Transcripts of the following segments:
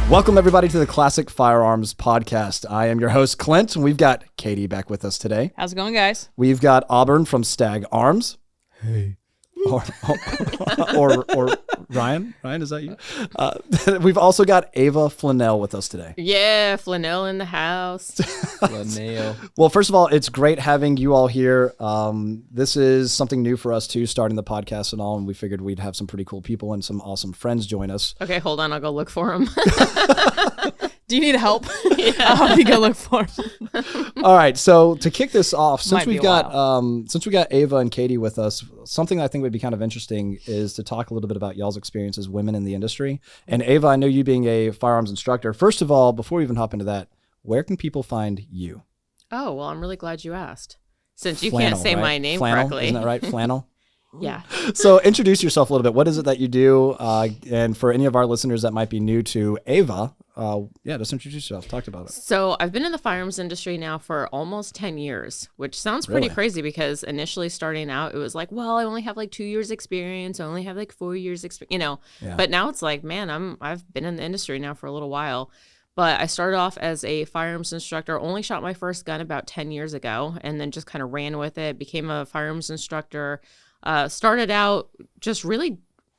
Welcome, everybody, to the Classic Firearms Podcast. I am your host, Clint, and we've got Katie back with us today. How's it going, guys? We've got Auburn from Stag Arms. Hey. Or Ryan. Ryan, is that you? We've also got Ava Flannell with us today. Yeah, Flannell in the house. Flannell. Well, first of all, it's great having you all here. This is something new for us, too, starting the podcast and all, and we figured we'd have some pretty cool people and some awesome friends join us. Okay, hold on. I'll go look for him. Do you need help? I'll help you go look for him. All right, so to kick this off, since Might be we got Ava and Katie with us, something I think would be kind of interesting is to talk a little bit about y'all's experience as women in the industry. And Ava, I know you being a firearms instructor. First of all, before we even hop into that, where can people find you? Oh, well, I'm really glad you asked. Since you Flannell, can't say right? my name Flannell, correctly. isn't that right? Flannell? Yeah. So introduce yourself a little bit. What is it that you do? And for any of our listeners that might be new to Ava, just introduce yourself. Talk about it. So I've been in the firearms industry now for almost 10 years, which sounds pretty Really? crazy because initially starting out, it was like, well, I only have like 2 years experience. I only have like 4 years experience, Yeah. But now it's like, man, I've been in the industry now for a little while. But I started off as a firearms instructor, only shot my first gun about 10 years ago, and then just kind of ran with it, became a firearms instructor. Started out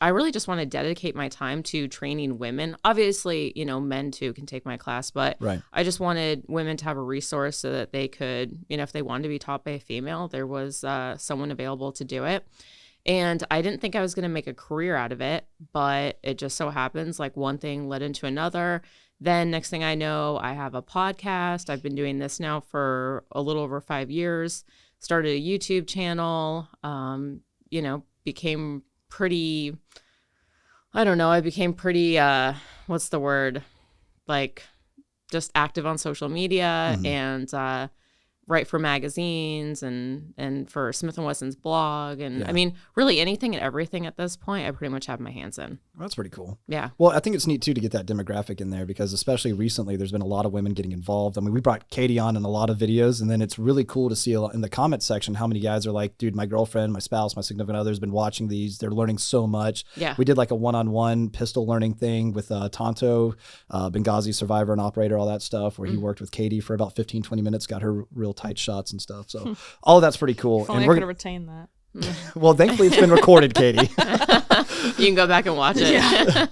I really just want to dedicate my time to training women. Obviously, men too can take my class, but Right. I just wanted women to have a resource so that they could, if they wanted to be taught by a female, there was someone available to do it. And I didn't think I was going to make a career out of it, but it just so happens like one thing led into another. Then next thing I know, I have a podcast. I've been doing this now for a little over 5 years. Started a YouTube channel, became pretty, what's the word? Like just active on social media and write for magazines and for Smith & Wesson's blog. And Yeah. I mean, really anything and everything at this point, I pretty much have my hands in. Well, that's pretty cool. Yeah. Well, I think it's neat, too, to get that demographic in there because especially recently, there's been a lot of women getting involved. I mean, we brought Katie on in a lot of videos, and then it's really cool to see in the comment section how many guys are like, dude, my girlfriend, my spouse, my significant other has been watching these. They're learning so much. Yeah. We did like a one-on-one pistol learning thing with Tonto, Benghazi survivor and operator, all that stuff, where he worked with Katie for about 15, 20 minutes, got her real tight shots and stuff. So all of that's pretty cool. If only I could have retained that. Well, thankfully it's been recorded, Katie. You can go back and watch it. Yeah.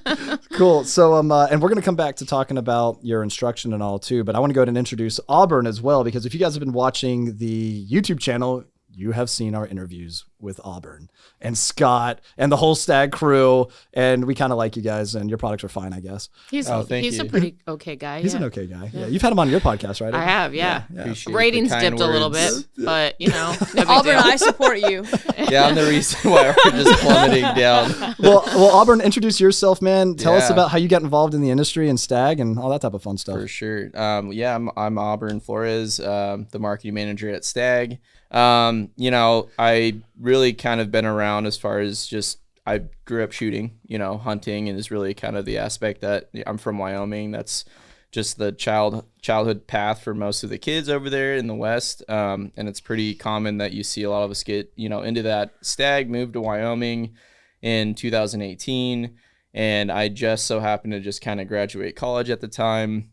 Cool. So, and we're going to come back to talking about your instruction and all too, but I want to go ahead and introduce Auburn as well, because if you guys have been watching the YouTube channel, you have seen our interviews with Auburn and Scott and the whole Stag crew, and we kind of like you guys, and your products are fine, I guess. He's a pretty okay guy. He's an okay guy. Yeah. You've had him on your podcast, right? I have, yeah. Appreciate Ratings the kind dipped a little bit, words. but no big Auburn, deal. I support you. Yeah, I'm the reason why we're just plummeting down. Well, Auburn, introduce yourself, man. Tell us Yeah. about how you got involved in the industry and Stag and all that type of fun stuff. For sure. I'm Auburn Flores, the marketing manager at Stag. I really kind of been around as far as just I grew up shooting, hunting, and is really kind of the aspect that I'm from Wyoming. That's just the childhood path for most of the kids over there in the West. And it's pretty common that you see a lot of us get, into that. Stag moved to Wyoming in 2018, and I just so happened to just kind of graduate college at the time.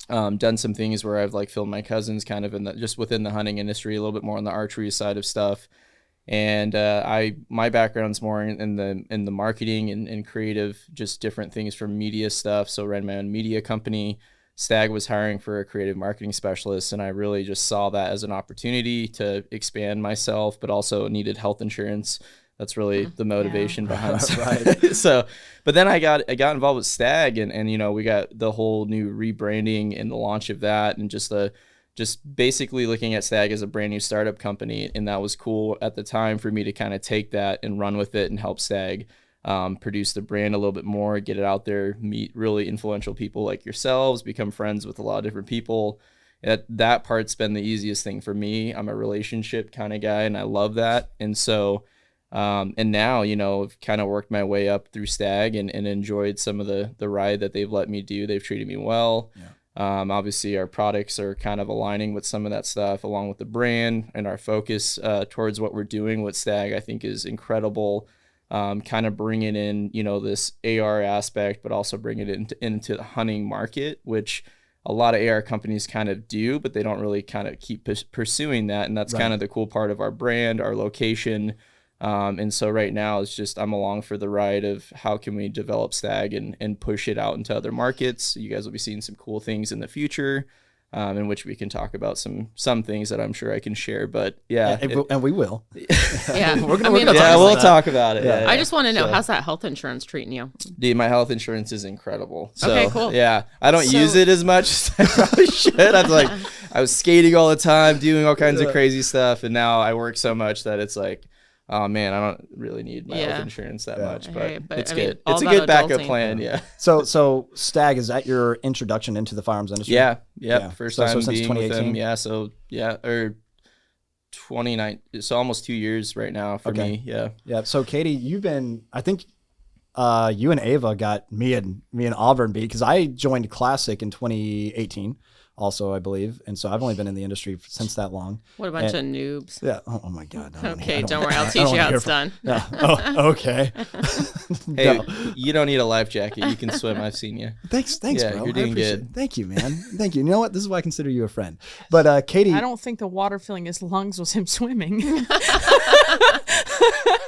Done some things where I've like filmed my cousins kind of just within the hunting industry, a little bit more on the archery side of stuff. And my background's more in the marketing and creative, just different things from media stuff. So ran my own media company. Stag was hiring for a creative marketing specialist, and I really just saw that as an opportunity to expand myself, but also needed health insurance. That's really the motivation behind it. Right. So, but then I got involved with Stag, and we got the whole new rebranding and the launch of that, and just basically looking at Stag as a brand new startup company. And that was cool at the time for me to kind of take that and run with it and help Stag produce the brand a little bit more, get it out there, meet really influential people like yourselves, become friends with a lot of different people. That part's been the easiest thing for me. I'm a relationship kind of guy, and I love that. And so, and now, I've kind of worked my way up through Stag and enjoyed some of the ride that they've let me do. They've treated me well. Yeah. Obviously, our products are kind of aligning with some of that stuff, along with the brand and our focus towards what we're doing with Stag, I think is incredible. kind of bring it in, this AR aspect, but also bring it into the hunting market, which a lot of AR companies kind of do, but they don't really kind of keep pursuing that. And that's kind of the cool part of our brand, our location. And so right now it's just, I'm along for the ride of how can we develop Stag and push it out into other markets. You guys will be seeing some cool things in the future, in which we can talk about some things that I'm sure I can share, but and we will. Yeah. We'll talk about it. I just want to know, how's that health insurance treating you? Dude, my health insurance is incredible. So, okay, cool. Yeah, I don't use it as much as I probably should. I was skating all the time, doing all kinds of crazy stuff, and now I work so much that it's like, oh man, I don't really need my health insurance that much, but it's good. It's a good backup plan. Yeah. So Stag, is that your introduction into the firearms industry? Yeah. First time since being 2018. with them. Or 29. So almost 2 years right now for me. Yeah. Yeah. So Katie, you've been, I think, you and Ava got me and Auburn beat, because I joined Classic in 2018. Also, I believe. And so I've only been in the industry since that long. What a bunch of noobs. Yeah. Oh my God. No, okay, don't worry. I'll teach you how it's done. Yeah. Oh, okay. Hey, you don't need a life jacket. You can swim. I've seen you. Thanks, yeah, bro. You're doing good. Thank you, man. Thank you. You know what? This is why I consider you a friend. But Katie. I don't think the water filling his lungs was him swimming.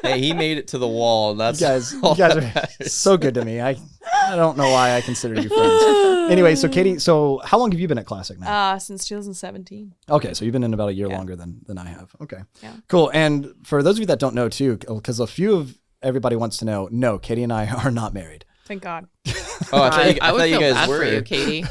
Hey, he made it to the wall. That's you guys are so good to me. I don't know why I consider you friends. Anyway, so Katie, how long have you been at Classic now? Since 2017. Okay, so you've been in about a year longer than I have. Okay, yeah, cool. And for those of you that don't know too, because a few of everybody wants to know, no, Katie and I are not married. Thank God. Oh, I would thought feel you guys bad were. for you, Katie.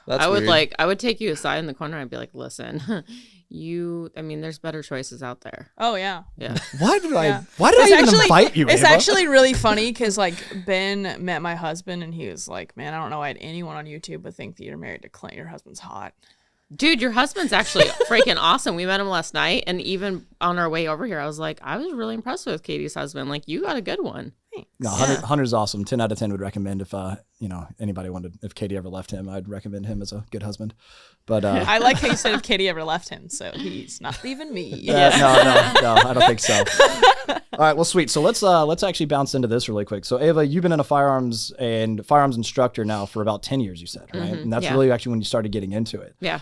That's weird. I would take you aside in the corner and I'd be like, listen, there's better choices out there. Oh yeah. Yeah. Why did I even invite you? It's Ava? actually really funny because Ben met my husband and he was like, man, I don't know why anyone on YouTube would think that you're married to Clint. Your husband's hot. Dude, your husband's actually freaking awesome. We met him last night, and even on our way over here, I was like, I was really impressed with Katie's husband. Like, you got a good one. No, Hunter's awesome. 10 out of 10 would recommend if anybody wanted, if Katie ever left him, I'd recommend him as a good husband. But I like how you said if Katie ever left him, so he's not leaving me. No, I don't think so. All right, well, sweet. So let's actually bounce into this really quick. So Ava, you've been in a firearms instructor now for about 10 years, you said, right? Mm-hmm, and that's really actually when you started getting into it. Yeah.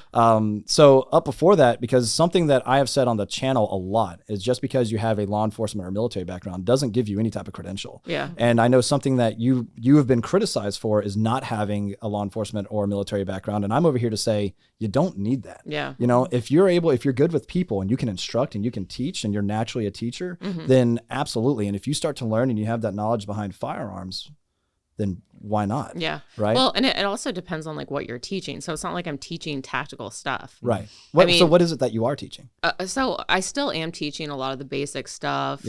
So up before that, because something that I have said on the channel a lot is just because you have a law enforcement or military background doesn't give you any type of credential. Yeah. And I know something that you have been criticized for is not having a law enforcement or military background. And I'm over here to say you don't need that. Yeah. If you're good with people and you can instruct and you can teach and you're naturally a teacher, then absolutely. And if you start to learn and you have that knowledge behind firearms, then why not? Yeah. Right. Well, and it also depends on like what you're teaching. So it's not like I'm teaching tactical stuff. Right. So So what is it that you are teaching? So I still am teaching a lot of the basic stuff,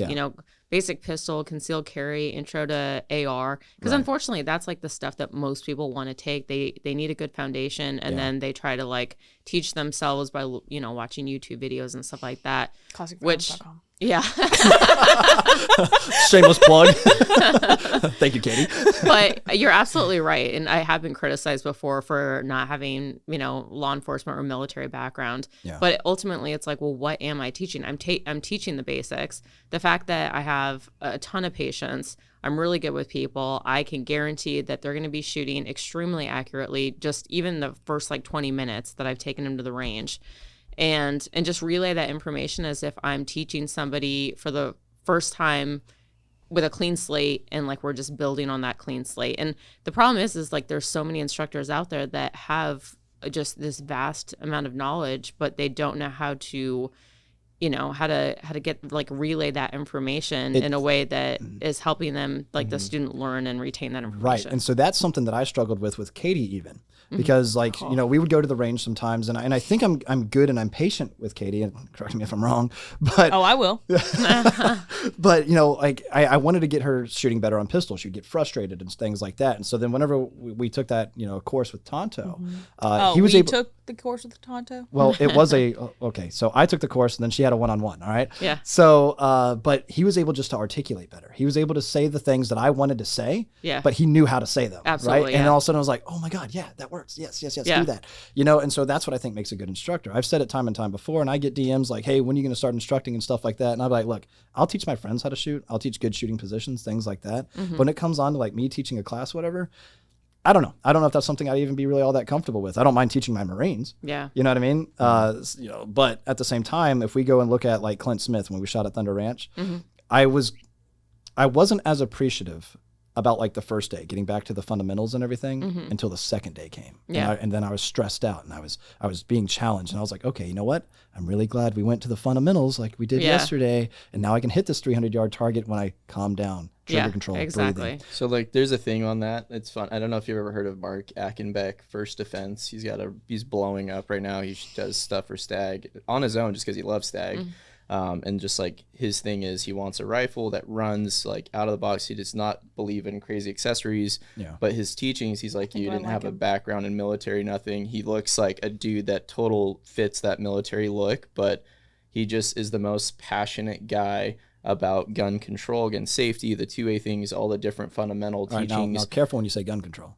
basic pistol, concealed carry, intro to AR. Because unfortunately, that's like the stuff that most people want to take. They need a good foundation, and then they try to like teach themselves by watching YouTube videos and stuff like that. ClassicFirearms.com. Yeah. Shameless plug. Thank you, Katie. But you're absolutely right. And I have been criticized before for not having, law enforcement or military background. Yeah. But ultimately, it's like, well, what am I teaching? I'm teaching the basics. The fact that I have a ton of patience, I'm really good with people. I can guarantee that they're going to be shooting extremely accurately, just even the first 20 minutes that I've taken them to the range. And just relay that information as if I'm teaching somebody for the first time with a clean slate, and we're just building on that clean slate. And the problem is there's so many instructors out there that have just this vast amount of knowledge, but they don't know how to how to get relay that information in a way that is helping them the student learn and retain that information. Right. And so that's something that I struggled with Katie even. Because we would go to the range sometimes, and I think I'm good and I'm patient with Katie, and correct me if I'm wrong, but I will. But I wanted to get her shooting better on pistols. She'd get frustrated and things like that. And so then whenever we took that course with Tonto, took the course with Tonto. Well, it was okay. So I took the course, and then she had a one-on-one. All right. Yeah. So, but he was able just to articulate better. He was able to say the things that I wanted to say, Yeah. but he knew how to say them. Absolutely, Right. yeah. And all of a sudden I was like, oh my God, yeah, that works. Yes, Yeah. do that. You know, and so that's what I think makes a good instructor. I've said it time and time before, and I get DMs like, hey, when are you going to start instructing and stuff like that? And I'm like, look, I'll teach my friends how to shoot. I'll teach good shooting positions, things like that. But when it comes on to like me teaching a class, whatever, I don't know. I don't know if that's something I'd even be really all that comfortable with. I don't mind teaching my Marines. Yeah. You know what I mean? You know, but at the same time, if we go and look at like Clint Smith when we shot at Thunder Ranch, I wasn't as appreciative about like the first day, getting back to the fundamentals and everything until the second day came. Yeah. And then I was stressed out and I was being challenged and I was like, okay, you know what? I'm really glad we went to the fundamentals like we did yesterday. And now I can hit this 300-yard target when I calm down, trigger control, exactly. breathing. So like there's a thing on that. It's fun. I don't know if you've ever heard of Mark Ackenbeck, First Defense. He's blowing up right now. He does stuff for Stag on his own just because he loves Stag. And just like his thing is he wants a rifle that runs like out of the box. He does not believe in crazy accessories, but his teachings, he's like, you didn't have a background in military, nothing. He looks like a dude that total fits that military look, but he just is the most passionate guy about gun control, gun safety, the 2A things, all the different fundamental All right, teachings. now careful when you say gun control.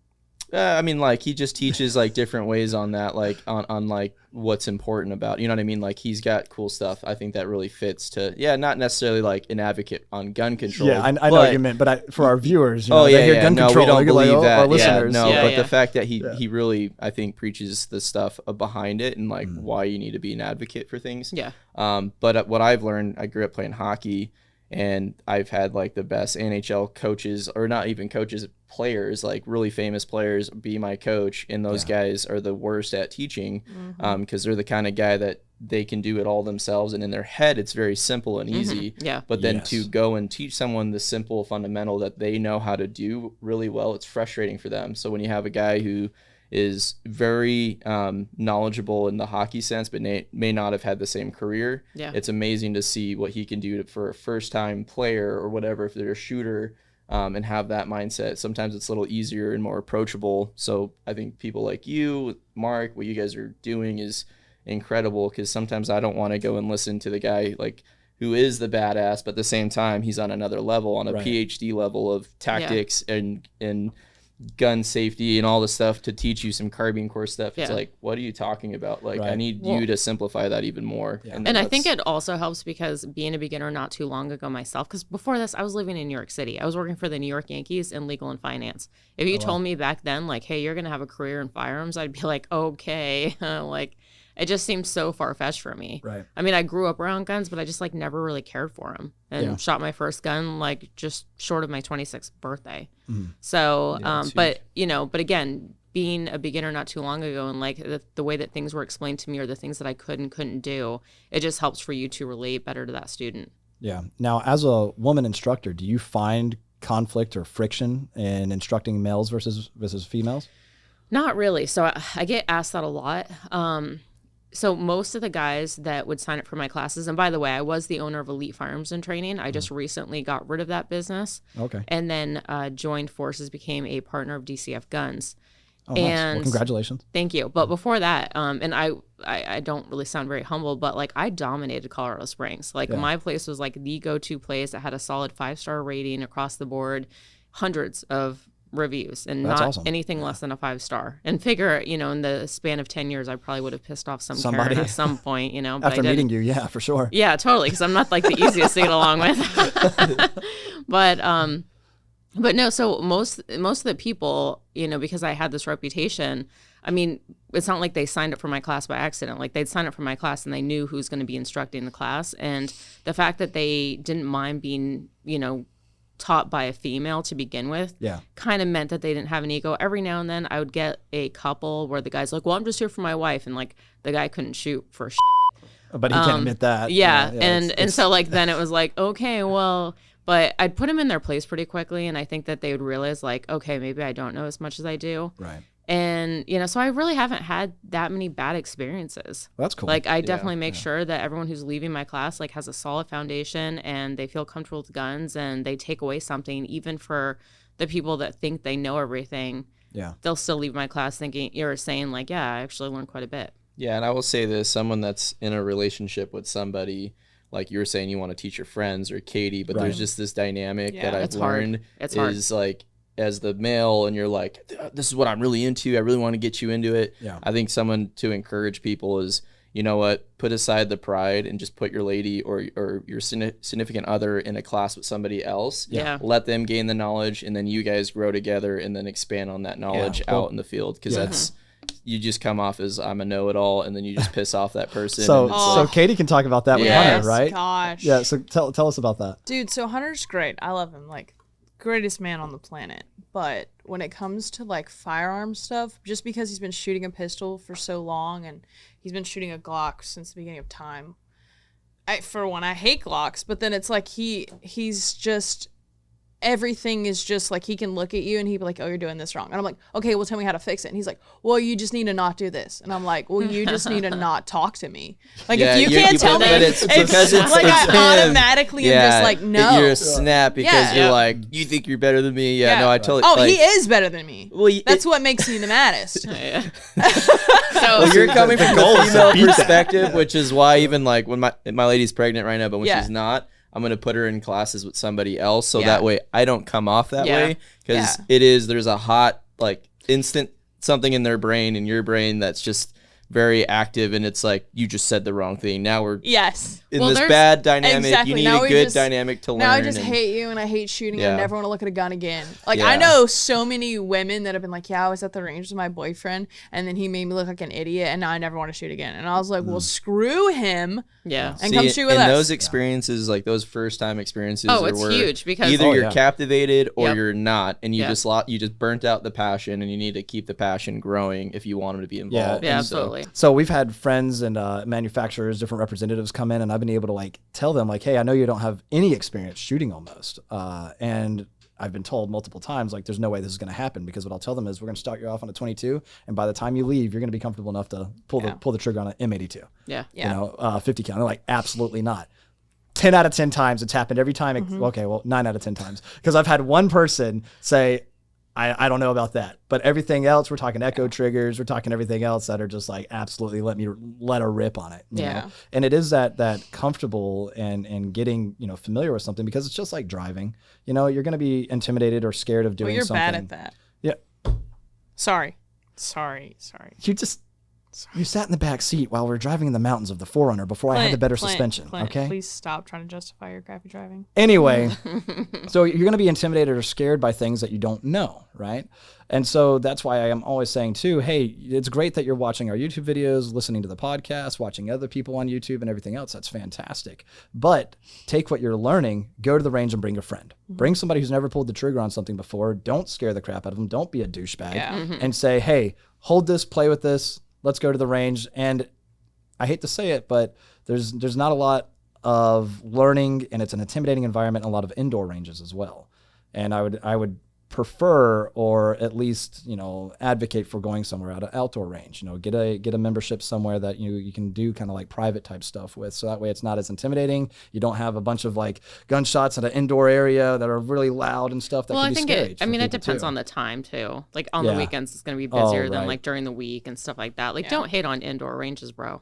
I mean, like he just teaches like different ways on that, like on like what's important about, you know what I mean? Like he's got cool stuff. I think that really fits to, not necessarily like an advocate on gun control. Yeah, I know what you meant, but for our viewers, you know, they hear gun no, control, we don't they're like, believe oh, that. our listeners. But the fact that he really, I think, preaches the stuff behind it and like why you need to be an advocate for things. Yeah. But what I've learned, I grew up playing hockey. And I've had like the best NHL coaches, or not even coaches, players, like really famous players, be my coach. And those guys are the worst at teaching because they're the kind of guy that they can do it all themselves. And in their head, it's very simple and easy. Yeah. But then to go and teach someone the simple fundamental that they know how to do really well, it's frustrating for them. So when you have a guy who is very knowledgeable in the hockey sense, but may not have had the same career. Yeah. It's amazing to see what he can do for a first-time player or whatever, if they're a shooter, and have that mindset. Sometimes it's a little easier and more approachable. So I think people like you, Mark, what you guys are doing is incredible, because sometimes I don't want to go and listen to the guy like who is the badass, but at the same time, he's on another level, on a PhD level of tactics and gun safety and all the stuff to teach you some carbine course stuff. It's like, what are you talking about? Like, I need you to simplify that even more. And I think it also helps because being a beginner not too long ago myself, because before this, I was living in New York City. I was working for the New York Yankees in legal and finance. If you told me back then, like, hey, you're going to have a career in firearms, I'd be like, okay. Like, it just seems so far-fetched for me. Right. I mean, I grew up around guns, but I just like never really cared for them, and shot my first gun like just short of my 26th birthday. So, but again, being a beginner not too long ago, and like the way that things were explained to me, or the things that I could and couldn't do, it just helps for you to relate better to that student. Yeah. Now, as a woman instructor, do you find conflict or friction in instructing males versus females? Not really. So I get asked that a lot. So most of the guys that would sign up for my classes, and by the way, I was the owner of Elite Firearms and Training. I just recently got rid of that business. Okay. And then joined forces, became a partner of DCF Guns. Oh, nice. Well, congratulations. Thank you. But before that, and I don't really sound very humble, but like I dominated Colorado Springs. Like my place was like the go-to place that had a solid 5-star rating across the board, hundreds of reviews, and That's not awesome. anything less than a 5-star. And figure, in the span of 10 years, I probably would have pissed off Somebody Karen at some point, but After I didn't. meeting you, yeah, for sure. Yeah, totally, because I'm not like the easiest to get along with. But no, so most of the people, because I had this reputation, I mean, it's not like they signed up for my class by accident. Like they'd sign up for my class and they knew who's going to be instructing the class. And the fact that they didn't mind being, taught by a female to begin with, kind of meant that they didn't have an ego. Every now and then I would get a couple where the guy's like, well, I'm just here for my wife. And like the guy couldn't shoot for shit. But he can't admit that. Yeah. And so like, then it was like, okay, well, but I'd put them in their place pretty quickly. And I think that they would realize like, okay, maybe I don't know as much as I do. Right. And, so I really haven't had that many bad experiences. Well, that's cool. Like I definitely make sure that everyone who's leaving my class like has a solid foundation and they feel comfortable with guns and they take away something. Even for the people that think they know everything, they'll still leave my class thinking, or saying like, yeah, I actually learned quite a bit. Yeah, and I will say this, someone that's in a relationship with somebody, like you were saying you want to teach your friends or Katie, but there's just this dynamic that I've learned is like, as the male, and you're like, this is what I'm really into, I really want to get you into it. Yeah. I think someone to encourage people is, you know what, put aside the pride and just put your lady or your significant other in a class with somebody else. Yeah. Let them gain the knowledge, and then you guys grow together and then expand on that knowledge out in the field, because that's, you just come off as I'm a know-it-all, and then you just piss off that person. So Katie can talk about that with Hunter, right? Gosh. Yeah. So tell us about that, dude. So Hunter's great. I love him, like greatest man on the planet. But when it comes to like firearms stuff, just because he's been shooting a pistol for so long and he's been shooting a Glock since the beginning of time. I hate Glocks, but then it's like he's just. Everything is just like, he can look at you and he'd be like, oh, you're doing this wrong. And I'm like, okay, well, tell me how to fix it. And he's like, well, you just need to not do this. And I'm like, well, you just need to not talk to me. Like, if you can't tell me, it's because it's like, I automatically am just like, no. You're a snap because you're like, you think you're better than me. Yeah, no, I totally. Oh, like, he is better than me. Well, that's what makes me the maddest. So well, you're coming from the female perspective, which is why even like when my lady's pregnant right now, but when she's not, I'm going to put her in classes with somebody else, so that way I don't come off that way, because there's a hot, like, instant something in their brain, in your brain, that's just very active, and it's like, you just said the wrong thing. Now we're in this bad dynamic. Exactly. You need a good dynamic to learn. Now I just hate you, and I hate shooting, and I never want to look at a gun again. Like, I know so many women that have been like, I was at the range with my boyfriend, and then he made me look like an idiot, and now I never want to shoot again. And I was like, well, screw him. Yeah. And come shoot with us. And those experiences, like those first time experiences, it's huge, because either you're captivated or you're not, and you just burnt out the passion, and you need to keep the passion growing if you want them to be involved. Yeah, absolutely. So we've had friends and manufacturers, different representatives come in, and I've been able to like tell them like, hey, I know you don't have any experience shooting almost, and I've been told multiple times, like, there's no way this is going to happen, because what I'll tell them is, we're going to start you off on a 22, and by the time you leave, you're going to be comfortable enough to pull the trigger on an M82. Yeah. You know, 50 cal. They're like, absolutely not. 10 out of 10 times it's happened every time. Okay, well, 9 out of 10 times, because I've had one person say, I don't know about that, but everything else, we're talking echo triggers, we're talking everything else that are just like, absolutely let her rip on it. You know? And it is that comfortable and getting, you know, familiar with something, because it's just like driving. You know, you're going to be intimidated or scared of doing something. You're bad at that. Yeah. Sorry. You sat in the back seat while we were driving in the mountains of the 4Runner before I had the better suspension. Okay. Please stop trying to justify your crappy driving. Anyway, so you're going to be intimidated or scared by things that you don't know, right? And so that's why I am always saying too, hey, it's great that you're watching our YouTube videos, listening to the podcast, watching other people on YouTube and everything else. That's fantastic. But take what you're learning, go to the range and bring a friend. Bring somebody who's never pulled the trigger on something before. Don't scare the crap out of them. Don't be a douchebag. And say, hey, hold this, play with this. Let's go to the range. And I hate to say it, but there's not a lot of learning, and it's an intimidating environment in a lot of indoor ranges as well. And I would prefer, or at least, you know, advocate for going somewhere at an outdoor range. You know, get a membership somewhere that you can do kind of like private type stuff with, so that way it's not as intimidating. You don't have a bunch of like gunshots at an indoor area that are really loud and stuff. That well, can I be think scary it depends on the time too. Like on the weekends, it's going to be busier than like during the week and stuff like that. Like don't hate on indoor ranges, bro.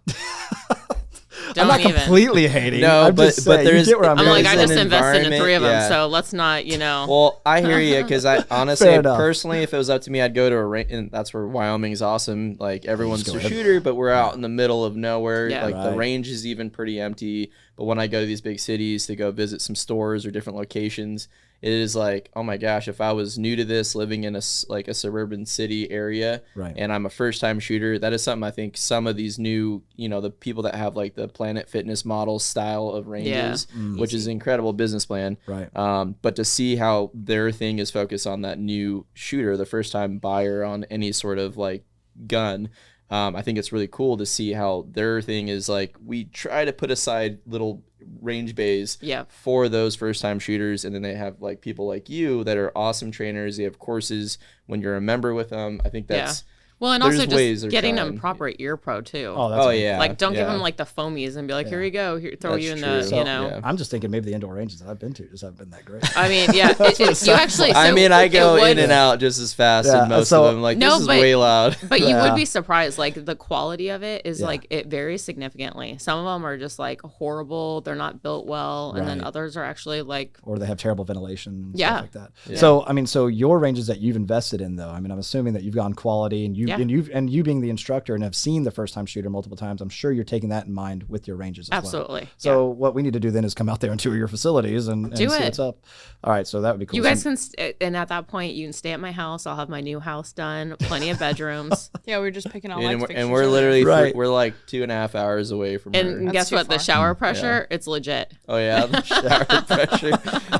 I'm not completely hating. No, but there's. I'm like, I just invested in 3 of them, so let's not, you know. Well, I hear you, because I honestly, personally, if it was up to me, I'd go to a range, and that's where Wyoming's awesome. Like everyone's a shooter, but we're out in the middle of nowhere. Yeah. Like the range is even pretty empty. But when I go to these big cities to go visit some stores or different locations, it is like, oh my gosh, if I was new to this, living in a suburban city area, and I'm a first time shooter, that is something I think some of these new, you know, the people that have like the Planet Fitness model style of ranges, which is an incredible business plan. But to see how their thing is focused on that new shooter, the first time buyer on any sort of like gun, I think it's really cool to see how their thing is like, we try to put aside little range bays for those first time shooters, and then they have like people like you that are awesome trainers. They have courses when you're a member with them. I think that's Well, and there's also ways just they're getting trying. them proper ear pro too. Oh, that's Oh amazing. yeah. Like, don't give yeah. them like the foamies and be like, here you go, here, throw That's you in true. the, So, you know. yeah. I'm just thinking maybe the indoor ranges that I've been to just haven't been that great. I mean, yeah, you actually. I so mean, I go it would- in and out just as fast, Yeah, and most so- of them like No, this is but- way loud. But you Yeah. would be surprised. Like the quality of it is Yeah. like it varies significantly. Some of them are just like horrible. They're not built well, and then Right. others are actually like Or they have terrible ventilation and Yeah. stuff like that. Yeah. So, I mean, so your ranges that you've invested in though, I mean, I'm assuming that you've gone quality and Yeah. you being the instructor and have seen the first time shooter multiple times, I'm sure you're taking that in mind with your ranges as well. absolutely. So what we need to do then is come out there and tour your facilities and Do see it. what's up. All right. So that would be cool. You guys can, and at that point, you can stay at my house. I'll have my new house done. Plenty of bedrooms. Yeah, we were just picking out And, light we're- fixtures. and we're earlier. literally Right. we're like 2.5 hours away from her. And That's guess too what? The far. shower pressure, it's legit. Oh yeah, the shower pressure.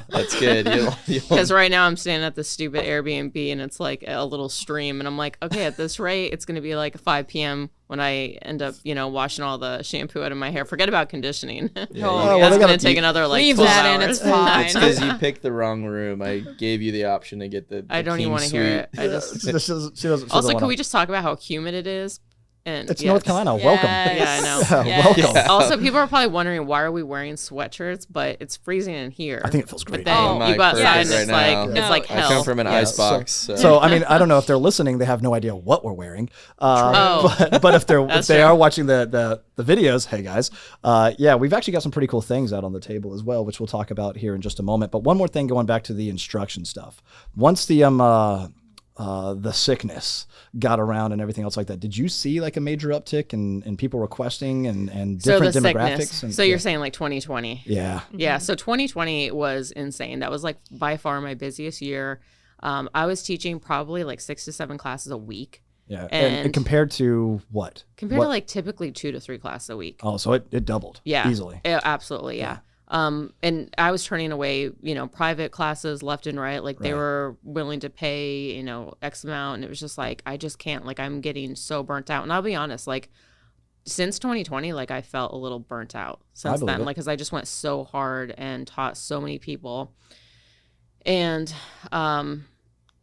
That's good. Because right now I'm staying at this stupid Airbnb and it's like a little stream, and I'm like, okay, at this rate, it's gonna be like 5 p.m. when I end up, washing all the shampoo out of my hair. Forget about conditioning. Oh, well, That's they gonna gotta- take another like Leave 12 that in, hours. it's fine. It's because you picked the wrong room. I gave you the option to get the I don't even king want to hear it. suite. I just she doesn't also, wanna- can we just talk about how humid it is? And It's yes. North Carolina. Welcome. Yeah, I know. Yeah, welcome. Yeah. Also, people are probably wondering why are we wearing sweatshirts, but it's freezing in here. I think it feels great. But then Oh, you go my outside and perfect it's right like now. it's like No, I hell. come from an Yeah, ice box. So. So I mean, I don't know if they're listening; they have no idea what we're wearing. Oh. But if That's they true. are watching the videos, hey guys, yeah, we've actually got some pretty cool things out on the table as well, which we'll talk about here in just a moment. But one more thing, going back to the instruction stuff. Once the sickness got around and everything else like that, did you see like a major uptick in people requesting and So the different demographics? sickness. And, So you're saying like 2020? yeah. Yeah. So 2020 was insane. That was like by far my busiest year. I was teaching probably like 6 to 7 classes a week. Yeah. And compared to what? Compared What- to like typically 2 to 3 classes a week. Oh, so it doubled. Yeah. Easily. Yeah, absolutely. Yeah. And I was turning away, private classes left and right. Like they Right. were willing to pay, X amount. And it was just like, I just can't, like, I'm getting so burnt out. And I'll be honest, like since 2020, like I felt a little burnt out since believe then, it. like, cause I just went so hard and taught so many people. And,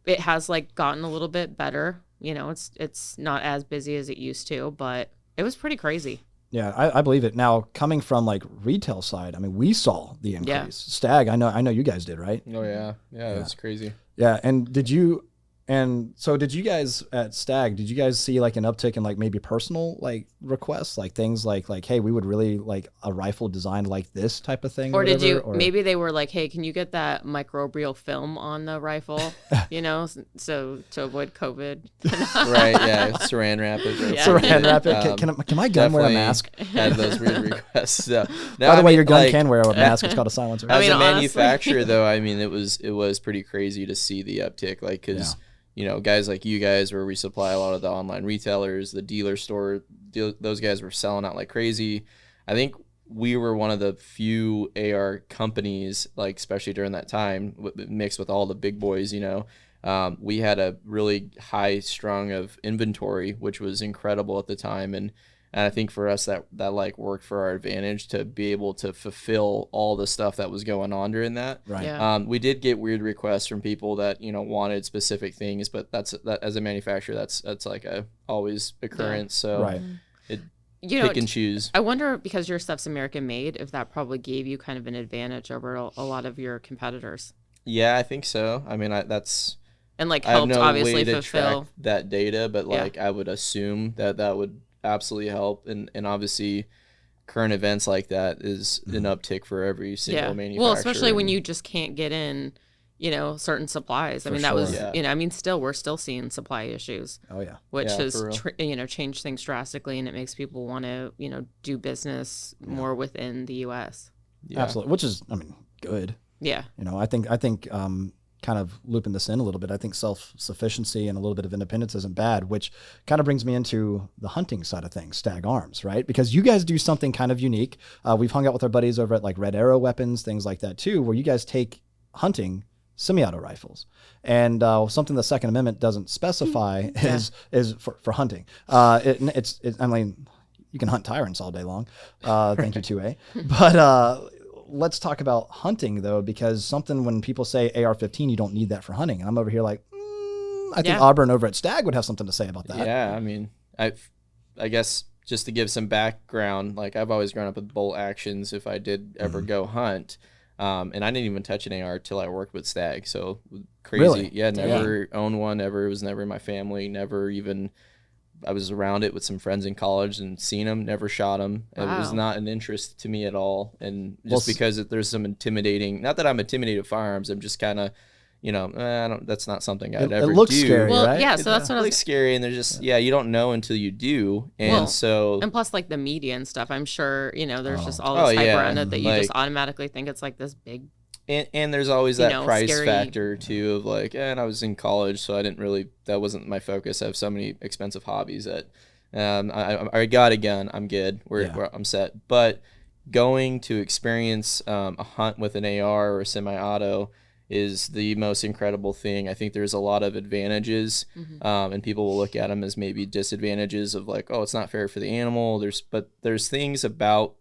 it has like gotten a little bit better. It's not as busy as it used to, but it was pretty crazy. Yeah, I believe it. Now, coming from like retail side, I mean, we saw the increase. Yeah. Stag, I know you guys did, right? Oh yeah, that's crazy. Yeah, and did you guys at Stag, did you guys see like an uptick in like maybe personal like requests, like things like hey, we would really like a rifle designed like this type of thing? Or did whatever, you, or- maybe they were like, hey, can you get that microbial film on the rifle, so to avoid COVID? Right? Yeah, Saran wrap it. Right Yeah. Saran wrap it. Can my gun wear a definitely mask? Had those weird requests. So, no, By the I way, mean, your gun like, can wear a mask. It's called a silencer. I As mean, a honestly. manufacturer, though, I mean, it was pretty crazy to see the uptick, like, because guys like you guys, where we supply a lot of the online retailers, the dealer store, those guys were selling out like crazy. I think we were one of the few AR companies, like especially during that time, mixed with all the big boys. We had a really high strung of inventory, which was incredible at the time, and I think for us that like worked for our advantage to be able to fulfill all the stuff that was going on during that. Right. Yeah. We did get weird requests from people that wanted specific things, but that as a manufacturer, that's like a always occurrence. So Right. pick and choose. I wonder, because your stuff's American made, if that probably gave you kind of an advantage over a lot of your competitors, Yeah, I think so. I mean, that's and like I have helped no obviously way to fulfill. track that data, but Yeah. like I would assume that would absolutely help, and obviously current events like that is an uptick for every single manufacturer. Well, especially when and- you just can't get in, certain supplies. I For mean, that sure. was, Yeah. we're still seeing supply issues, Oh yeah. which Yeah, has, for real. changed things drastically, and it makes people want to, do business more within the U.S. Yeah. Absolutely. Which is, I mean, good. Yeah. I think kind of looping this in a little bit, I think self-sufficiency and a little bit of independence isn't bad, which kind of brings me into the hunting side of things, Stag Arms, right? Because you guys do something kind of unique. We've hung out with our buddies over at like Red Arrow Weapons, things like that too, where you guys take hunting semi-auto rifles, and something the Second Amendment doesn't specify is for hunting. I mean, you can hunt tyrants all day long. Thank you, 2A. But let's talk about hunting though, because when people say AR-15, you don't need that for hunting, and I'm over here like, I think Yeah. Auburn over at Stag would have something to say about that. Yeah, I mean, I guess just to give some background, like I've always grown up with bolt actions if I did ever go hunt. And I didn't even touch an AR till I worked with Stag. So crazy. Really? Yeah, never owned one ever. It was never in my family. Never even, I was around it with some friends in college and seen them, never shot them. It was Wow. not an interest to me at all. And just because there's some intimidating, not that I'm intimidated of firearms, I'm just kind of, I don't, that's not something I'd ever It looks do. scary, Well, right? yeah, so that's what I It's was like scary, and they're just you don't know until you do, and and plus like the media and stuff, I'm sure there's just all Oh, this hype yeah, around it that you just like- automatically think it's like this big. and there's always that price scary. factor too of like, and I was in college, so I didn't really, that wasn't my focus. I have so many expensive hobbies that I got a gun, I'm good, I'm set. But going to experience a hunt with an AR or a semi-auto is the most incredible thing. I think there's a lot of advantages, and people will look at them as maybe disadvantages of like, oh, it's not fair for the animal. There's things about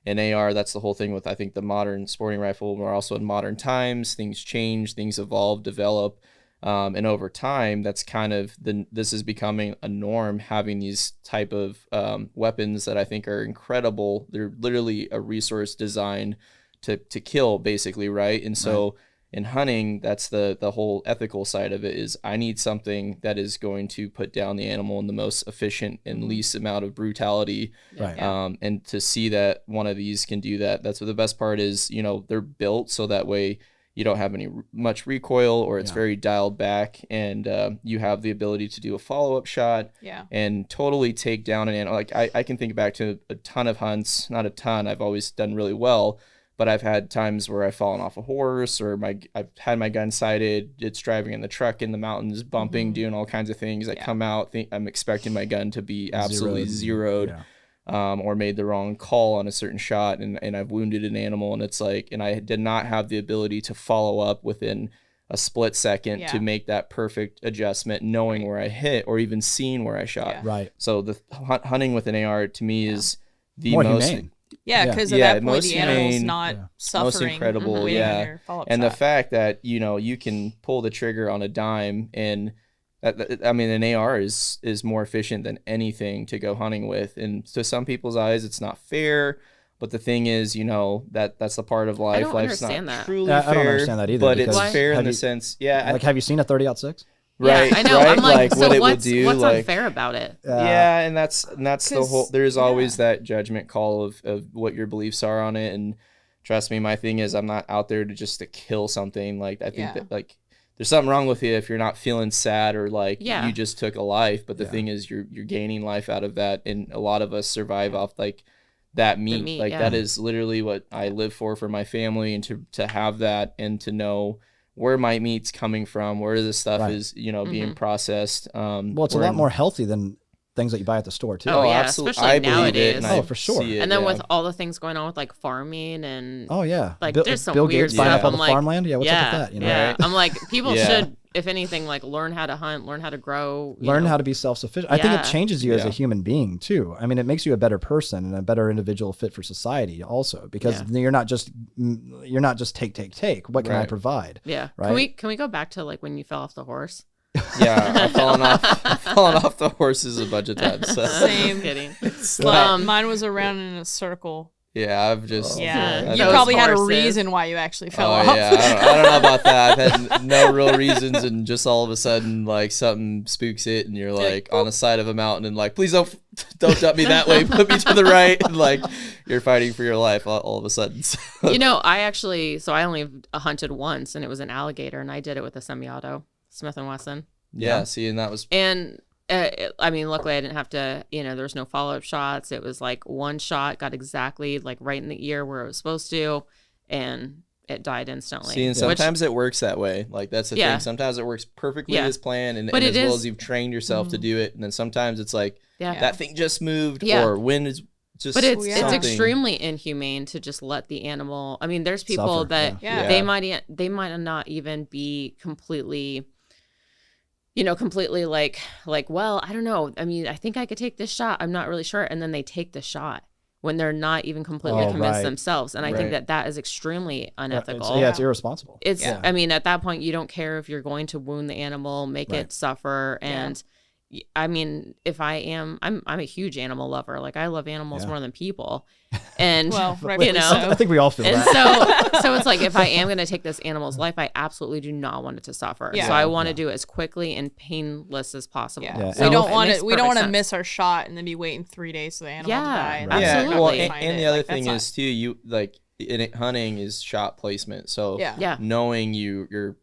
an AR. That's the whole thing with, I think, the modern sporting rifle. We're also in modern times. Things change, things evolve, develop, and over time, that's kind of this is becoming a norm. Having these type of weapons that I think are incredible. They're literally a resource designed to kill, basically, right? And so. In hunting, that's the whole ethical side of it is I need something that is going to put down the animal in the most efficient and least amount of brutality. Right. And to see that one of these can do that, that's what the best part is, they're built so that way you don't have much recoil or it's very dialed back, and you have the ability to do a follow-up shot and totally take down an animal. Like I can think back to a ton of hunts, not a ton, I've always done really well. But I've had times where I've fallen off a horse, or I've had my gun sighted. It's driving in the truck in the mountains, bumping, doing all kinds of things. I come out, I'm expecting my gun to be absolutely zeroed, or made the wrong call on a certain shot, and I've wounded an animal, and it's like, and I did not have the ability to follow up within a split second to make that perfect adjustment, knowing where I hit or even seeing where I shot. Right. So the hunting with an AR to me is the More most. humane. Yeah, because at that point, most the animal's humane, not suffering. Most incredible, waiting on yeah. your follow-up And the shot. fact that, you can pull the trigger on a dime, and an AR is more efficient than anything to go hunting with. And to some people's eyes, it's not fair. But the thing is, that's the part of life. I don't Life's understand not that. truly Yeah, fair. I don't understand that either, But it's because fair in have the you- sense, Have you seen a 30-06? right? Yeah, I know. Right? I'm like, so what it will what's do, what's like, unfair about it? yeah, and that's the whole. There's always yeah. that judgment call of what your beliefs are on it, and trust me, my thing is I'm not out there to kill something. Like I think that like there's something wrong with you if you're not feeling sad or like you just took a life. But the thing is you're gaining life out of that, and a lot of us survive off like that meat. Like that is literally what I live for my family, and to have that and to know where my meat's coming from, where this stuff is, being processed. Well, it's a lot more healthy than things that you buy at the store too. Oh, yeah, absolutely. especially I believe it, nowadays. and for sure. see it, And then with all the things going on with like farming and like there's some Bill weird Gates buying up stuff. all I'm the like, farmland. Yeah, what's up with that? Yeah, I'm like, people Yeah. should, if anything, like learn how to hunt, learn how to grow, learn how to be self-sufficient. I think it changes you as a Yeah. human being too. I mean, it makes you a better person and a better individual fit for society also, because you're not just take. What can I Right. provide? Yeah. Right? Can we go back to like when you fell off the horse? Yeah, I've fallen off the horses a bunch of times. So. Same. Kidding. Mine was around in a circle. Yeah, I've just Yeah, Those you probably had a horses. reason why you actually fell Oh off. yeah, I don't know about that. I've had no real reasons, and just all of a sudden, like something spooks it, and you're like on the side of a mountain, and like, please don't dump me that way, put me to the right, and like you're fighting for your life all of a sudden. So. I only hunted once, and it was an alligator, and I did it with a semi-auto Smith & Wesson. Yeah, see, and that was And luckily I didn't have to, there was no follow-up shots. It was like one shot got exactly like right in the ear where it was supposed to, and it died instantly. See, and sometimes it works that way. Like that's the thing. Sometimes it works perfectly as planned, and as well as you've trained yourself to do it. And then sometimes it's like that thing just moved, or wind is just. But it's something. extremely inhumane to just let the animal. I mean, there's people Suffer, that yeah. they might not even be completely. Completely like, well, I don't know. I mean, I think I could take this shot. I'm not really sure. And then they take the shot. when they're not even completely Oh, convinced right. themselves. And I think Right. that is extremely unethical. It's irresponsible. It's, Yeah. I mean, at that point, you don't care if you're going to wound the animal, make Right. it suffer. And I mean, if I'm a huge animal lover. Like, I love animals Yeah. more than people. And, Well, you rightfully know, so. I think we all feel and that. so it's like, if I am going to take this animal's life, I absolutely do not want it to suffer. Yeah. So I want to do it as quickly and painless as possible. Yeah. Yeah. So we And don't it want makes to. We don't perfect want to sense. miss our shot and then be waiting 3 days for the animal to Yeah, die. And right. then Absolutely. not Well, really and, find and it. the other Like, that's thing not- is too, you like in it, hunting is shot placement. So Yeah. Yeah. knowing you're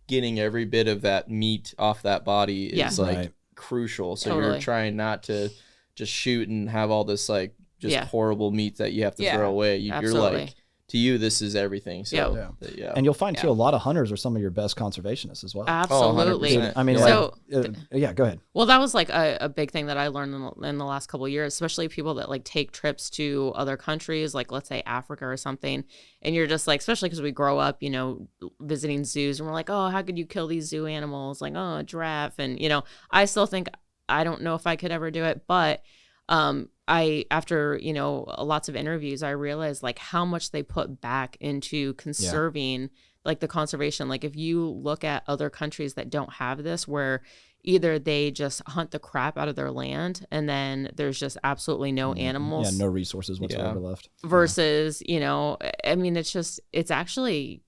getting every bit of that meat off that body is Yeah. like Right. crucial. So Totally. you're trying not to just shoot and have all this like just Yeah. horrible meat that you have to Yeah. throw away. You're Absolutely. like, to you, this is everything. So yeah. And you'll find too, Yeah. a lot of hunters are some of your best conservationists as well. Absolutely. 100%. I mean, Yeah. like, yeah, go ahead. Well, that was like a big thing that I learned in the last couple of years, especially people that like take trips to other countries, like let's say Africa or something. And you're just like, especially because we grow up, you know, visiting zoos and we're like, oh, how could you kill these zoo animals? Like, oh, a giraffe. And, you know, I still think, I don't know if I could ever do it, but after, you know, lots of interviews, I realized like how much they put back into conserving like the conservation. Like if you look at other countries that don't have this, where either they just hunt the crap out of their land and then there's just absolutely no animals, Yeah, no resources whatsoever left. versus, you know, I mean, it's actually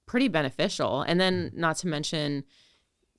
pretty beneficial. And then not to mention,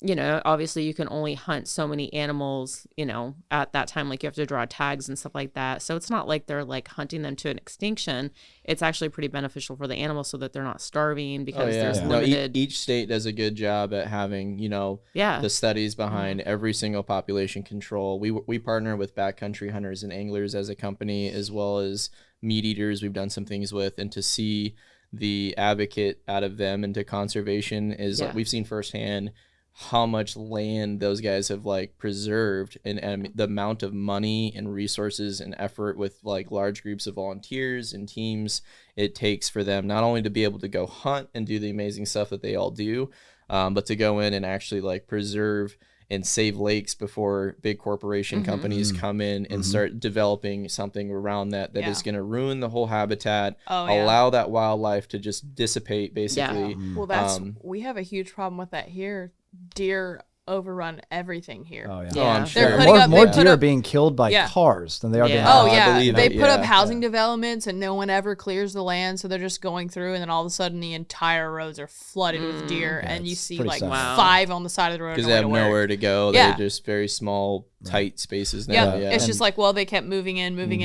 you know, obviously you can only hunt so many animals, you know, at that time, like you have to draw tags and stuff like that. So it's not like they're like hunting them to an extinction. It's actually pretty beneficial for the animals so that they're not starving because there's No, limited. each state does a good job at having, you know, the studies behind every single population control. We partner with backcountry hunters and anglers as a company, as well as meat eaters we've done some things with, and to see the advocate out of them into conservation is like, we've seen firsthand how much land those guys have like preserved, and the amount of money and resources and effort with like large groups of volunteers and teams it takes for them not only to be able to go hunt and do the amazing stuff that they all do, but to go in and actually like preserve and save lakes before big corporation companies come in and start developing something around that is going to ruin the whole habitat, allow that wildlife to just dissipate basically. Well, that's we have a huge problem with that here. Deer overrun everything here. Oh yeah. Yeah. I'm They're sure. putting up- More they put deer are up- being killed by cars than they are being. Yeah. Oh I yeah, believe they it, put up yeah. housing developments and no one ever clears the land, so they're just going through, and then all of a sudden the entire roads are flooded with deer, and you it's see pretty like sad. Wow. 5 on the side of the road Because on they the have way to work. nowhere to go. Yeah. They're just very small, tight spaces now. Yeah, Yeah. it's just like, well, they kept moving in, and then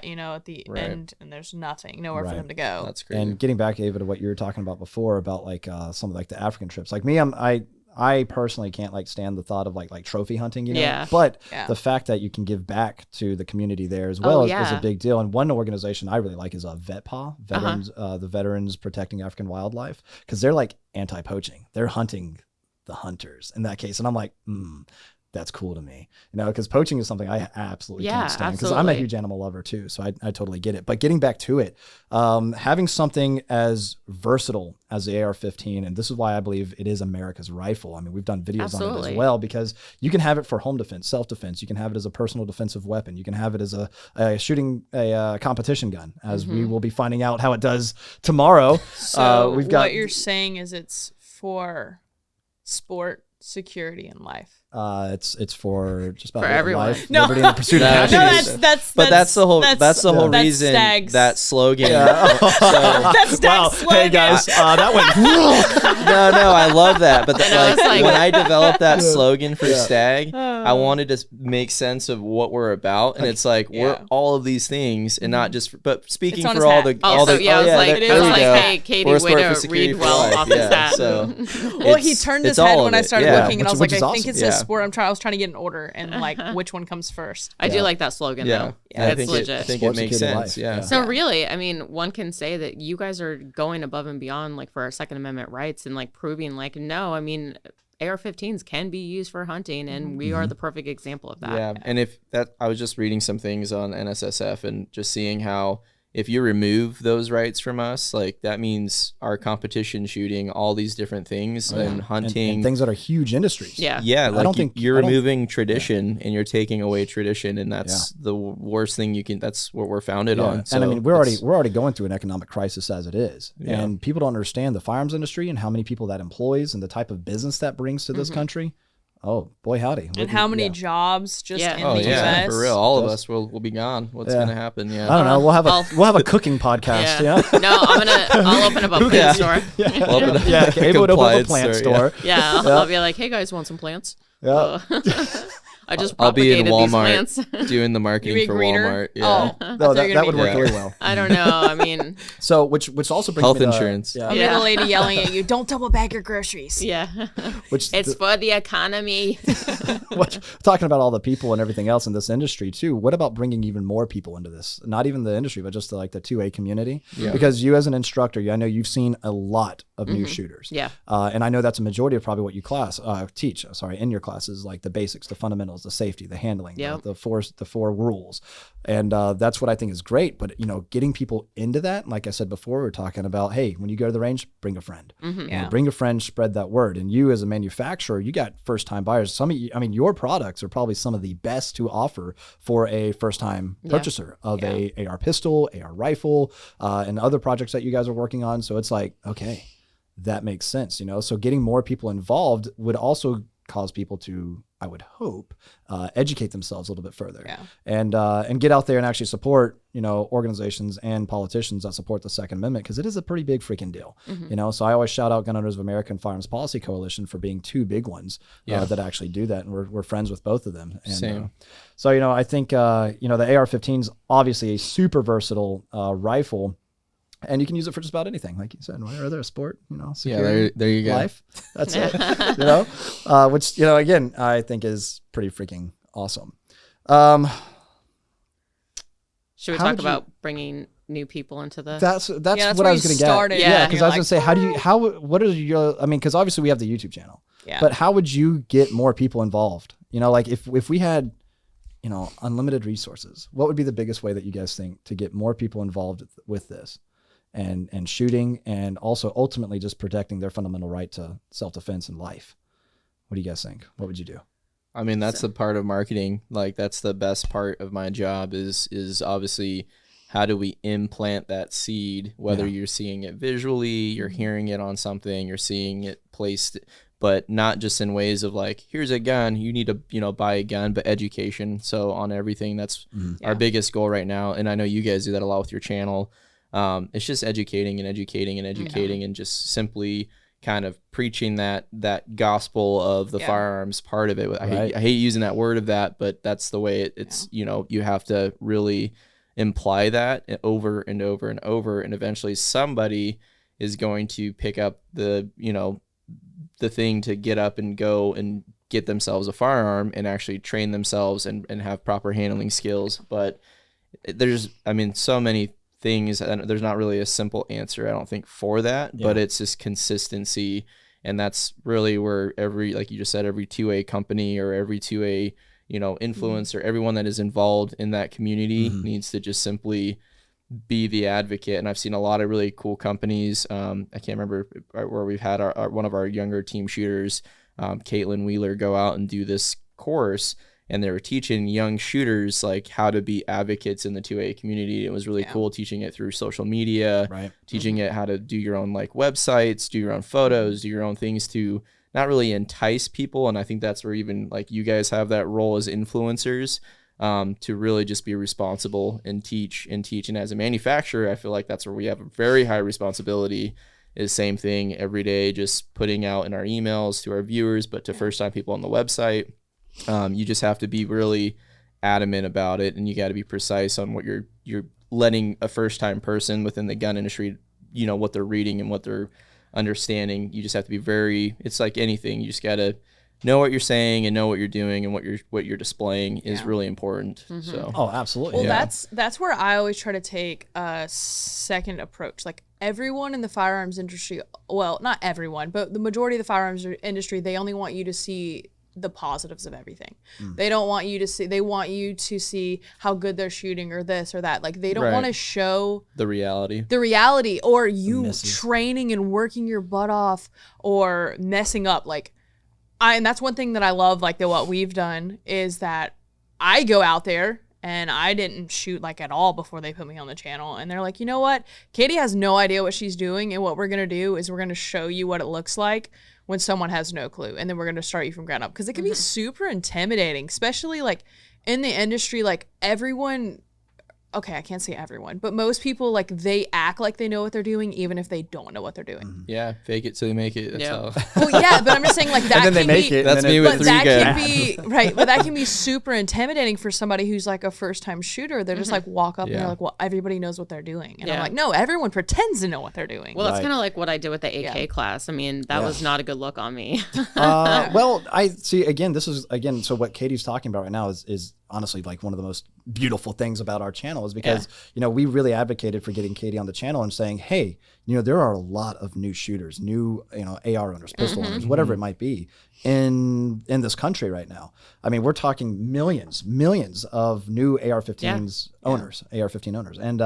you know, at the Right. end, and there's nothing, for them to go. That's crazy. And getting back, Ava, to what you were talking about before about like some of like the African trips. Like me, I personally can't like stand the thought of like trophy hunting, you know. Yeah. But Yeah. the fact that you can give back to the community there as well is a yeah. big deal. And one organization I really like is VetPaw, veterans, the Veterans Protecting African Wildlife, because they're like anti-poaching. They're hunting the hunters in that case, and I'm like, that's cool to me, you know, because poaching is something I absolutely can't stand, because I'm a absolutely. huge animal lover too, so I totally get it. But getting back to it, having something as versatile as the AR-15, and this is why I believe it is America's rifle. I mean, we've done videos on it Absolutely. as well, because you can have it for home defense, self-defense. You can have it as a personal defensive weapon. You can have it as a shooting a competition gun, as we will be finding out how it does tomorrow. So We've got what you're saying is it's for sport, security, and life. It's for just about For everyone. life, No. liberty, and the pursuit of No, happiness. But that's the whole reason Stag's. that slogan. That's Stag's Wow. slogan. Hey guys, that went. No, I love that. But And I was like- when I developed that slogan for Stag, I wanted to make sense of what we're about, and it's like we're all of these things, and not just. But speaking It's on for his all hat. the, Oh, all so the, yeah, I was yeah, like, there I was we like, go. hey, Katie, We're a way sport to for security read for well life. off his Yeah, hat. so Well, he turned his it's all head of when I it. started Yeah. looking, and I was like, Which is I think it awesome. says Yeah. sport. I was trying to get an order and like which one comes first. I do like that slogan Yeah, though. I It's think legit. I think Sports it makes security sense. life. Yeah. Yeah. So really, I mean, one can say that you guys are going above and beyond like for our Second Amendment rights and like proving like, no, I mean, AR-15s can be used for hunting, and we are the perfect example of that. Yeah, and if that, I was just reading some things on NSSF and just seeing how if you remove those rights from us, like that means our competition shooting, all these different things, and hunting, and things that are huge industries. Yeah. Yeah, I like don't think you're removing tradition and you're taking away tradition, and that's the worst thing you can. That's what we're founded on. So and I mean, we're already going through an economic crisis as it is, Yeah. and people don't understand the firearms industry and how many people that employs and the type of business that brings to this country. Oh boy, howdy! And how many jobs just in Oh the yeah, US? for real. All of us will be gone. What's gonna happen? Yeah. I don't know. We'll have a cooking podcast. Yeah. No, I'll open up a plant store. Abe would open up a plant store. Yeah, I'll be like, hey guys, want some plants? Yeah. I just I'll be in propagated these Walmart plants. doing the marketing be for greener? Walmart. Yeah. Oh, No, that would work really well. I don't know. I mean, So, which also brings Health me to, insurance. A little lady yelling at you, don't double bag your groceries. yeah. Which It's for the economy. talking about all the people and everything else in this industry too. What about bringing even more people into this? Not even the industry, but just the 2A community. Yeah. Because you as an instructor, I know you've seen a lot of new shooters. Yeah. And I know that's a majority of probably what you teach in your classes, like the basics, the fundamentals, the safety, the handling, Yep. the four rules. And that's what I think is great. But, getting people into that, like I said before, we were talking about, hey, when you go to the range, bring a friend. Yeah. Bring a friend, spread that word. And you as a manufacturer, you got first-time buyers. Some of you, I mean, your products are probably some of the best to offer for a first-time purchaser of a AR pistol, AR rifle, and other projects that you guys are working on. So it's like, okay, that makes sense, So getting more people involved would also cause people to, I would hope, educate themselves a little bit further, and get out there and actually support, organizations and politicians that support the Second Amendment, because it is a pretty big freaking deal, So I always shout out Gun Owners of America and Firearms Policy Coalition for being two big ones that actually do that, and we're friends with both of them. And, Same. So I think the AR-15 is obviously a super versatile rifle. And you can use it for just about anything, like you said, whether a sport, security, there you go. life. That's it, which, again, I think is pretty freaking awesome. Should we How talk would about bringing new people into the? That's Yeah, what where I you was going to get. started. Yeah, And because you're I was going to say, what are your, because obviously we have the YouTube channel, but how would you get more people involved? Like if we had, unlimited resources, what would be the biggest way that you guys think to get more people involved with this? And shooting, and also ultimately just protecting their fundamental right to self-defense and life. What do you guys think? What would you do? I mean, that's the part of marketing. Like, that's the best part of my job is obviously how do we implant that seed, whether you're seeing it visually, you're hearing it on something, you're seeing it placed, but not just in ways of like, here's a gun, you need to, buy a gun, but education. So on everything, that's our biggest goal right now. And I know you guys do that a lot with your channel. It's just educating and just simply kind of preaching that gospel of the firearms part of it. I hate using that word of that, but that's the way it's, you have to really imply that over and over and over. And eventually somebody is going to pick up the thing to get up and go and get themselves a firearm and actually train themselves and have proper handling skills. But there's, so many things, and there's not really a simple answer, I don't think, for that, but it's just consistency. And that's really where like you just said, every 2A company or every 2A, influencer, everyone that is involved in that community needs to just simply be the advocate. And I've seen a lot of really cool companies. I can't remember where we've had one of our younger team shooters, Caitlin Wheeler, go out and do this course. And they were teaching young shooters like how to be advocates in the 2A community. It was really cool, teaching it through social media, teaching it how to do your own like websites, do your own photos, do your own things to not really entice people. And I think that's where even like you guys have that role as influencers, to really just be responsible and teach. And as a manufacturer, I feel like that's where we have a very high responsibility. Is same thing every day, just putting out in our emails to our viewers, but to first time people on the website. You just have to be really adamant about it, and you got to be precise on what you're letting a first-time person within the gun industry, what they're reading and what they're understanding. You just have to be it's like anything. You just got to know what you're saying and know what you're doing, and what you're displaying is really important. So, absolutely. Well, that's where I always try to take a second approach. Like everyone in the firearms industry, well, not everyone, but the majority of the firearms industry, they only want you to see the positives of everything. They don't want you to see, they want you to see how good they're shooting or this or that. Like they don't want to show the reality or you training and working your butt off or messing up. Like and that's one thing that I love, like what we've done is that I go out there and I didn't shoot like at all before they put me on the channel. And they're like, you know what? Katie has no idea what she's doing. And what we're going to do is we're going to show you what it looks like when someone has no clue. And then we're going to start you from ground up. Because it can be super intimidating, especially like in the industry, like everyone, okay, I can't say everyone, but most people, like they act like they know what they're doing, even if they don't know what they're doing. Yeah, fake it till you make it. That's how. Well, yeah, but I'm just saying like that. And then they make it. That's me with 3 that gun. can be right, but that can be super intimidating for somebody who's like a first time shooter. They're just like walk up and they're like, well, everybody knows what they're doing, and I'm like, no, everyone pretends to know what they're doing. Well, it's kind of like what I did with the AK class. I mean, that was not a good look on me. Well, I see. Again, this is so what Katie's talking about right now is honestly like one of the most beautiful things about our channel is because we really advocated for getting Katie on the channel and saying, hey, there are a lot of new shooters, new AR owners, pistol owners, whatever it might be in this country right now. I mean, we're talking millions of new AR-15s owners, AR-15 owners. And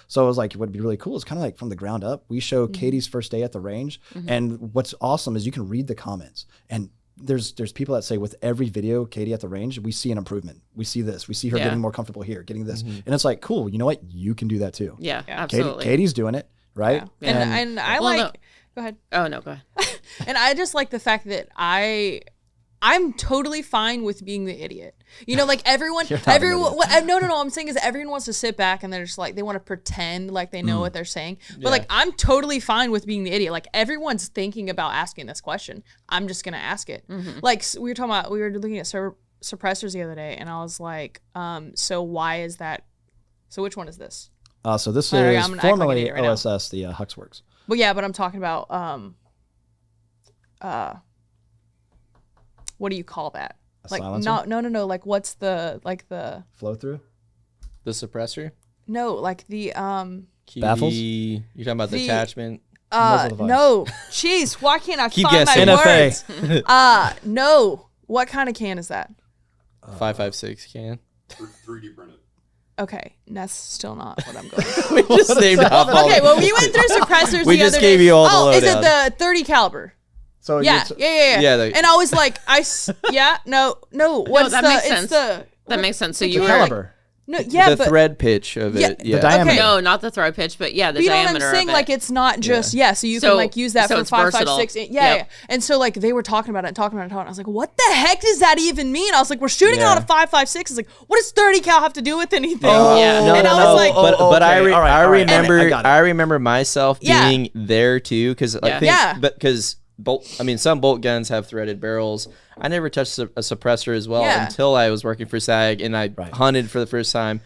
so it was like, it would be really cool. It's kind of like from the ground up. We show Katie's first day at the range. And what's awesome is you can read the comments, and there's people that say with every video Katie at the range, we see an improvement. We see this. We see her getting more comfortable here, getting this. And it's like, cool, you know what? You can do that too. Yeah, absolutely. Katie's doing it, right? Yeah. And I go ahead. Oh, no, go ahead. And I just like the fact that I'm totally fine with being the idiot. Like everyone, no, I'm saying is everyone wants to sit back and they're just like, they want to pretend like they know what they're saying. But like, I'm totally fine with being the idiot. Like everyone's thinking about asking this question. I'm just going to ask it. Like we were looking at suppressors the other day and I was like, so why is that? So which one is this? So this is formerly OSS, the Huxworks. Well, yeah, but I'm talking about, what do you call that? Like silencer? No. Like what's the Flow through? The suppressor? No, like the baffles? You're talking about the attachment? No. Jeez, why can't I Keep find guessing. my NFA. words? No. What kind of can is that? 5.56 can. 3D printed. Okay, that's still not what I'm going for. We just named off all Okay, the- well, we went through suppressors We the just other gave day. you all the Oh, is it lowdown. the 30 caliber? So Yeah. Yeah, And I was like, no. What's that the? makes It's sense. the. That makes sense. So the you were caliber. No, yeah, the but thread pitch of it. The diameter. Okay. no, not the throw pitch, but the you know what diameter I'm saying? of it. Like it's not just so you So- can like use that so for it's 5.56. versatile. Yeah. And so like they were talking about it. And I was like, what the heck does that even mean? I was like, we're shooting on a 5.56. It's like, what does 30 cal have to do with anything? Yeah. And I was like, but I remember I got it. I remember myself Yeah. being there too because some bolt guns have threaded barrels. I never touched a suppressor as well until I was working for Stag and I hunted for the first time.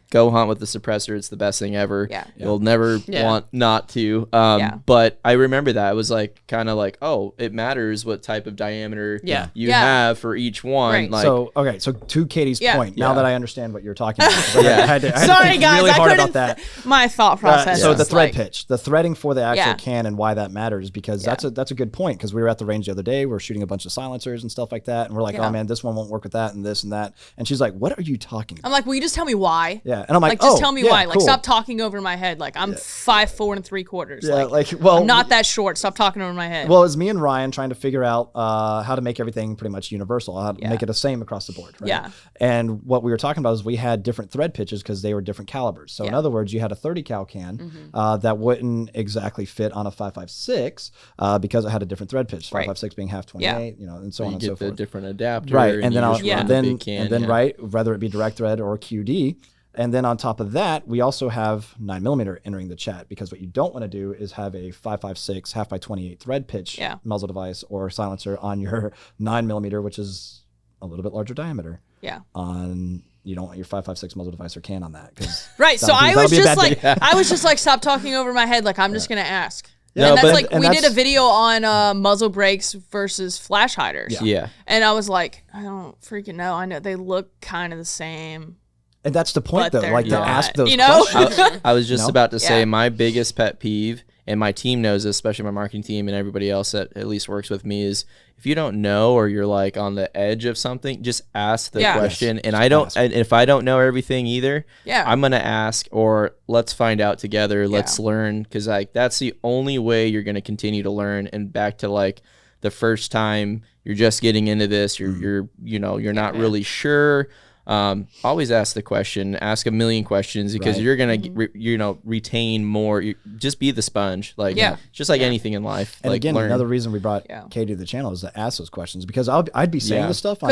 Go hunt with the suppressor. It's the best thing ever. Yeah. You'll never want not to. But I remember that. It was like kind of like, oh, it matters what type of diameter you have for each one. Right. Like, So to Katie's point, now Yeah. that I understand what you're talking about. I had to sorry think guys, really I hard couldn't. about that. My thought process. So was the thread like, pitch, the threading for the actual Yeah. can and why that matters, because that's a good point, because we were at the range the other day, we're shooting a bunch of silencers and stuff like that, and we're like, oh man, this one won't work with that and this and that. And she's like, what are you talking about? I'm like, will you just tell me why? Yeah. And I'm like, just tell me why. Like, cool. stop talking over my head. Like, I'm 5'4" and 3/4. Yeah, I'm not that short. Stop talking over my head. Well, it was me and Ryan trying to figure out how to make everything pretty much universal, how to make it the same across the board, right? Yeah. And what we were talking about is we had different thread pitches because they were different calibers. So in other words, you had a 30 cal can that wouldn't exactly fit on a 5.56 because it had a different thread pitch. 5.56 being half 28, and so on you and get so the forth. different adapter. Right, and then you just run the big can, right, whether it be direct thread or QD. And then on top of that, we also have 9mm entering the chat, because what you don't want to do is have a 5.56 half by 28 thread pitch muzzle device or silencer on your 9mm, which is a little bit larger diameter. Yeah. You don't want your 5.56 muzzle device or can on that. Right. So I was just like, stop talking over my head. Like, I'm just going to ask. Yeah, and that's we did a video on muzzle brakes versus flash hiders. Yeah. And I was like, I don't freaking know. I know they look kind of the same. And that's the point, But though, like they're to ask not, those questions. I was just about to say my biggest pet peeve and my team knows this, especially my marketing team and everybody else that at least works with me, is if you don't know or you're like on the edge of something, just ask the question. Yes. And and if I don't know everything either, I'm gonna ask, or let's find out together. Let's learn, because like that's the only way you're gonna continue to learn. And back to like the first time you're just getting into this, you're not really sure. Always ask the question, ask a million questions, because you're gonna retain more. Just be the sponge, like just like anything in life. And like, again, learn. another reason we brought Katie to the channel is to ask those questions, because I'd be saying this stuff on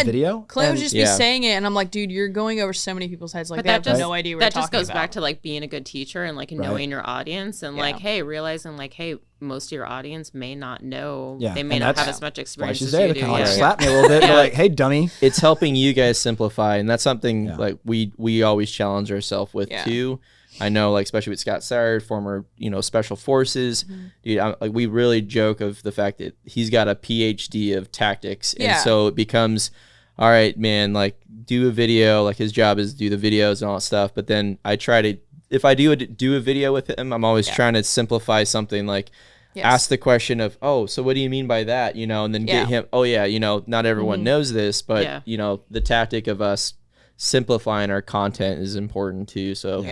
video. Clint would just be saying it, and I'm like, dude, you're going over so many people's heads. Like, they have no idea what you're talking about. That just goes back to like being a good teacher and like knowing your audience, and like, hey, realizing like, hey, most of your audience may not know. They may not have as much experience as you do. Kind of like slap me a little bit. They're like, hey, dummy. It's helping you guys simplify, and that's something like we always challenge ourselves with too. I know, like, especially with Scott Sire, former special forces, dude. Like, we really joke of the fact that he's got a PhD of tactics, and so it becomes, all right, man, like, do a video. Like, his job is to do the videos and all that stuff. But then I try to, if I do a video with him, I'm always trying to simplify something, like ask the question of, oh, so what do you mean by that? And then get him, oh yeah, not everyone knows this, but the tactic of us simplifying our content is important too. So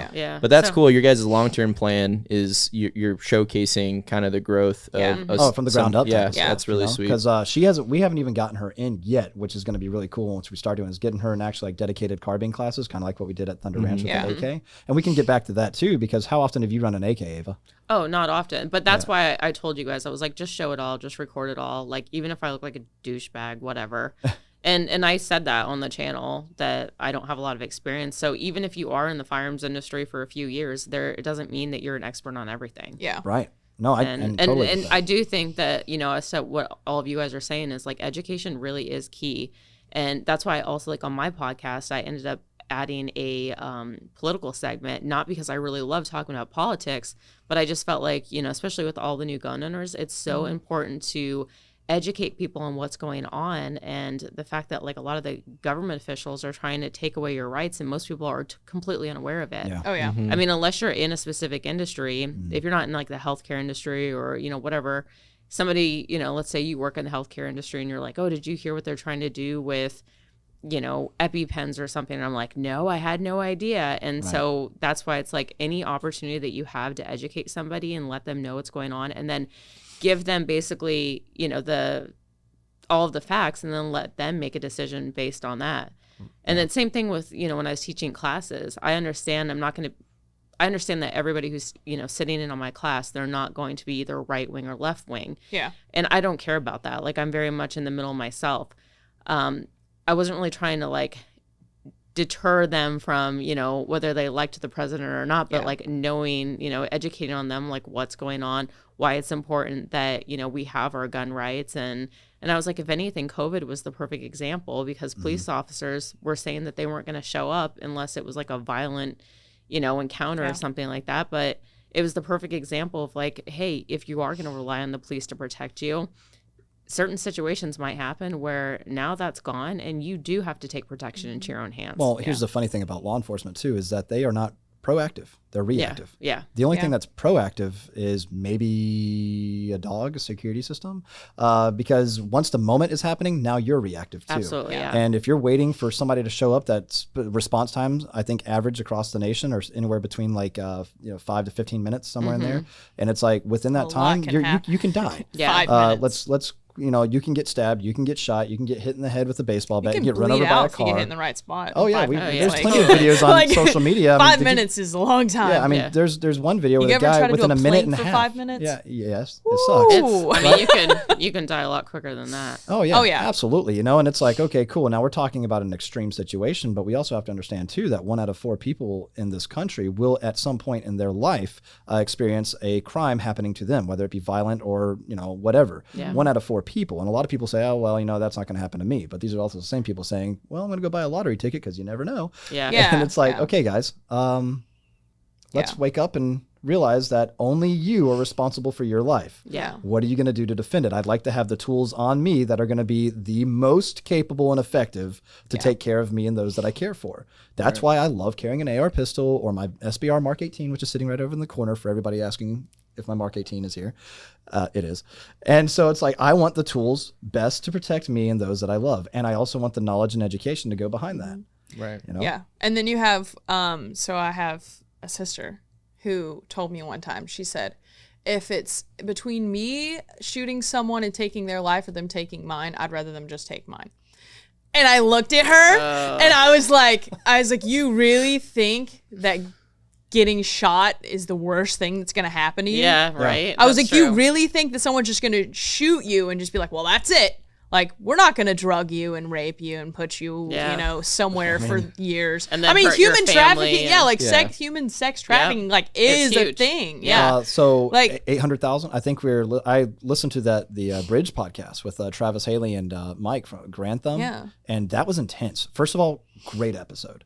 but that's cool. Your guys' long-term plan is you're showcasing kind of the growth of from the ground up. That's really sweet, because we haven't even gotten her in yet, which is going to be really cool once we start doing, is getting her in actually like dedicated carbine classes, kind of like what we did at Thunder Ranch with the AK. And we can get back to that too, because how often have you run an AK, Ava? Oh, not often. But that's why I told you guys, I was like, just show it all, just record it all. Like, even if I look like a douchebag, whatever. And I said that on the channel, that I don't have a lot of experience. So even if you are in the firearms industry for a few years, it doesn't mean that you're an expert on everything. Yeah. Right. No, and I do think that, as to what all of you guys are saying, is like education really is key. And that's why I also, like, on my podcast, I ended up adding a political segment, not because I really love talking about politics, but I just felt like, especially with all the new gun owners, it's so important to educate people on what's going on, and the fact that like a lot of the government officials are trying to take away your rights, and most people are completely unaware of it. I mean, unless you're in a specific industry, if you're not in like the healthcare industry or whatever, somebody, let's say you work in the healthcare industry and you're like, oh, did you hear what they're trying to do with EpiPens or something? And I'm like, no, I had no idea. And so that's why it's like any opportunity that you have to educate somebody and let them know what's going on, and then give them basically, all of the facts, and then let them make a decision based on that. And then same thing with, when I was teaching classes, I understand that everybody who's, sitting in on my class, they're not going to be either right wing or left wing. Yeah. And I don't care about that. Like, I'm very much in the middle myself. I wasn't really trying to like deter them from, whether they liked the president or not, but like knowing, educating on them, like what's going on, why it's important that, we have our gun rights. And I was like, if anything, COVID was the perfect example, because police officers were saying that they weren't going to show up unless it was like a violent, encounter or something like that. But it was the perfect example of like, hey, if you are going to rely on the police to protect you, certain situations might happen where now that's gone, and you do have to take protection into your own hands. Well, here's the funny thing about law enforcement too, is that they are not proactive. They're reactive. Yeah. The only thing that's proactive is maybe a security system, because once the moment is happening, now you're reactive too. Absolutely, yeah. And if you're waiting for somebody to show up, that's response times, I think average across the nation, are anywhere between like 5 to 15 minutes, somewhere in there. And it's like within that time, you can die. 5 minutes. Let's you can get stabbed, you can get shot, you can get hit in the head with a baseball bat, you and get run over by a if you get car. hit in the right spot. Oh yeah, there's plenty of videos on like, social media. 5 minutes is a long time. Yeah, I mean, there's one video with a guy within a minute and a half. 5 minutes? Yeah, yes, it sucks. I mean, you can die a lot quicker than that. Oh yeah, absolutely. And it's like, okay, cool. Now we're talking about an extreme situation, but we also have to understand too that 1 out of 4 people in this country will, at some point in their life, experience a crime happening to them, whether it be violent or whatever. Yeah. 1 out of 4 people, and a lot of people say, oh well, that's not going to happen to me. But these are also the same people saying, well, I'm going to go buy a lottery ticket because you never know. Yeah. And it's like, okay, guys, let's wake up and realize that only you are responsible for your life. Yeah. What are you going to do to defend it? I'd like to have the tools on me that are going to be the most capable and effective to take care of me and those that I care for. That's why I love carrying an AR pistol or my SBR Mark 18, which is sitting right over in the corner for everybody asking if my Mark 18 is here. It is. And so it's like, I want the tools best to protect me and those that I love. And I also want the knowledge and education to go behind that. Right. You know? Yeah. And then you have, so I have a sister who told me one time, she said, if it's between me shooting someone and taking their life or them taking mine, I'd rather them just take mine. And I looked at her and I was like, you really think that getting shot is the worst thing that's going to happen to you? Yeah, right. I was That's like, you true. really think that someone's just going to shoot you and just be like, well, that's it. Like, we're not going to drug you and rape you and put you, you know, somewhere for years. And then hurt human your family trafficking, and- human sex trafficking, like, is a huge. thing. Yeah. So Like- 800,000. I think I listened to the Bridge podcast with Travis Haley and Mike from Grantham. Yeah. And that was intense. First of all, great episode.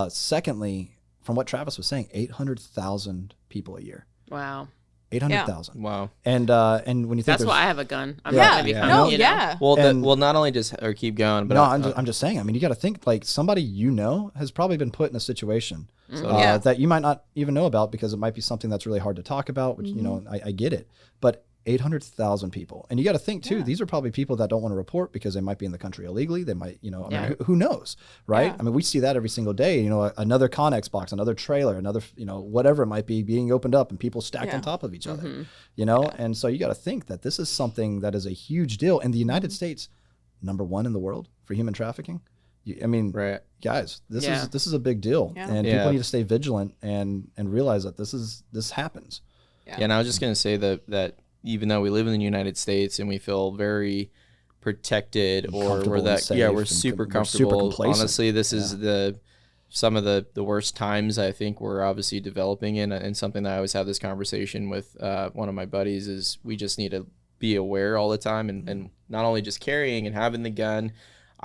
Secondly, from what Travis was saying, 800,000 people a year. Wow. 800,000. Wow. And when you think That's there's, why I have a gun. I'm Yeah. not going to Yeah. become, No, you know. yeah. Well, And- not only just or keep going, but no, I'm just saying. I mean, you got to think like somebody you know has probably been put in a situation Yeah. that you might not even know about because it might be something that's really hard to talk about. Which you know, I get it, but 800,000 people, and you got to think too. These are probably people that don't want to report because they might be in the country illegally. They might, you know, I mean, who knows, right? Yeah. I mean, we see that every single day. You know, another Connex box, another trailer, another, you know, whatever it might be, being opened up and people stacked on top of each other. You know, and so you got to think that this is something that is a huge deal in the United States, #1 in the world for human trafficking. I mean, right. guys, this is a big deal, Yeah. and Yeah. people need to stay vigilant and realize that this happens. Yeah. Yeah, and I was just gonna say that even though we live in the United States and we feel very protected, or Comfortable we're and that safe we're and super we're super comfortable. complacent. Honestly, this is some of the worst times I think we're obviously developing in, and something that I always have this conversation with one of my buddies is we just need to be aware all the time, and not only just carrying and having the gun.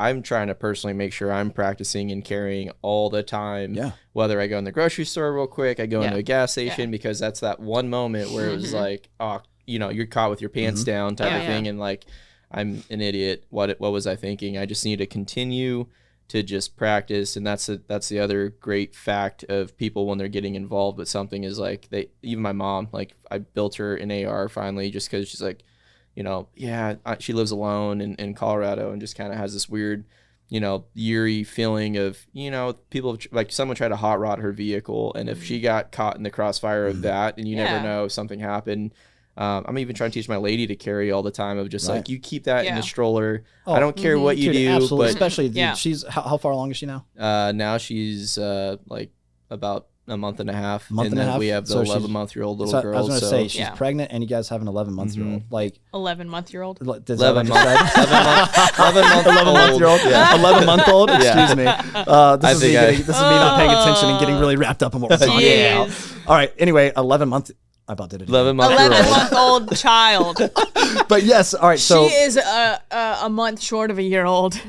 I'm trying to personally make sure I'm practicing and carrying all the time. Yeah. Whether I go in the grocery store real quick, I go into a gas station, Yeah. because that's that one moment where it was like, oh, you know, you're caught with your pants down type of thing. And like, I'm an idiot. What was I thinking? I just need to continue to just practice. And that's the other great fact of people when they're getting involved with something is like even my mom, like I built her an AR finally just because she's like, you know, she lives alone in Colorado and just kind of has this weird, you know, eerie feeling of, you know, people like someone tried to hot rod her vehicle. And if she got caught in the crossfire of that, and you never know if something happened. I'm even trying to teach my lady to carry all the time of just like, you keep that in the stroller. I don't care what you Dude, do. absolutely. But Especially she's how far along is she now? now she's like about a month and a half. Month and a then half? we have the So she's- 11-month-old little So girl. I was going to so say she's Yeah. pregnant and you guys have an 11-month-year-old. Like 11-month-year-old. is that what 11 I just said? 11-month-old. Yeah. 11-month-old. Yeah. Excuse me. This is me not paying attention and getting really wrapped up in what we're talking about. All right. Anyway, 11-month. I about did it. 11-month-year-old. 11-month-old child. But yes. All right. So she is a month short of a year old.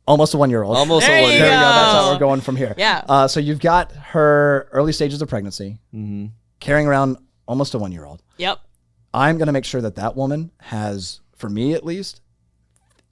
almost a 1-year-old. Almost There a you There we go. go. That's how we're going from here. Yeah. So you've got her early stages of pregnancy, carrying around almost a 1-year-old. Yep. I'm going to make sure that woman has, for me at least,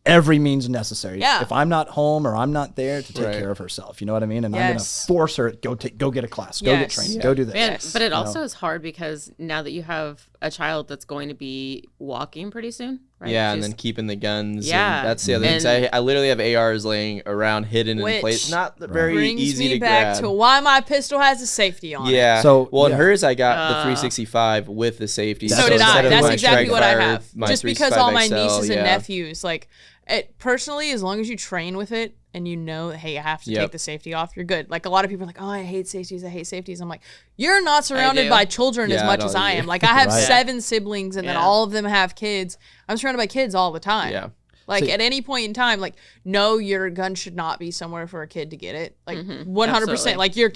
every means necessary. Yeah. If I'm not home or I'm not there to take Right. care of herself, you know what I mean? And I'm going to Yes. force her, go get a class, go get Yes. trained, Yeah. go do this. Man, Yes. but it also is hard because now that you have a child that's going to be walking pretty soon, right? Yeah, and She's- then keeping the guns. Yeah. And that's the other thing. So And- I literally have ARs laying around hidden in Which place. Not very brings easy me to back grab. to why my pistol has a safety on it. Yeah. So, well, in yeah. hers, I got the 365 with the safety. So did instead I. of That's my exactly Strike what I Fire, have. my Just because all my 365 nieces XL, and yeah. nephews, like, it personally, as long as you train with it and you know, hey, you have to Yep. take the safety off, you're good. Like, a lot of people are like, oh, I hate safeties. I'm like, you're not surrounded do. by children as Yeah, much no, as I you- am. Like, I have Right. 7 siblings and then Yeah. all of them have kids. I'm surrounded by kids all the time. Yeah. Like, See- at any point in time, like, no, your gun should not be somewhere for a kid to get it. Like, 100%. Absolutely. Like, your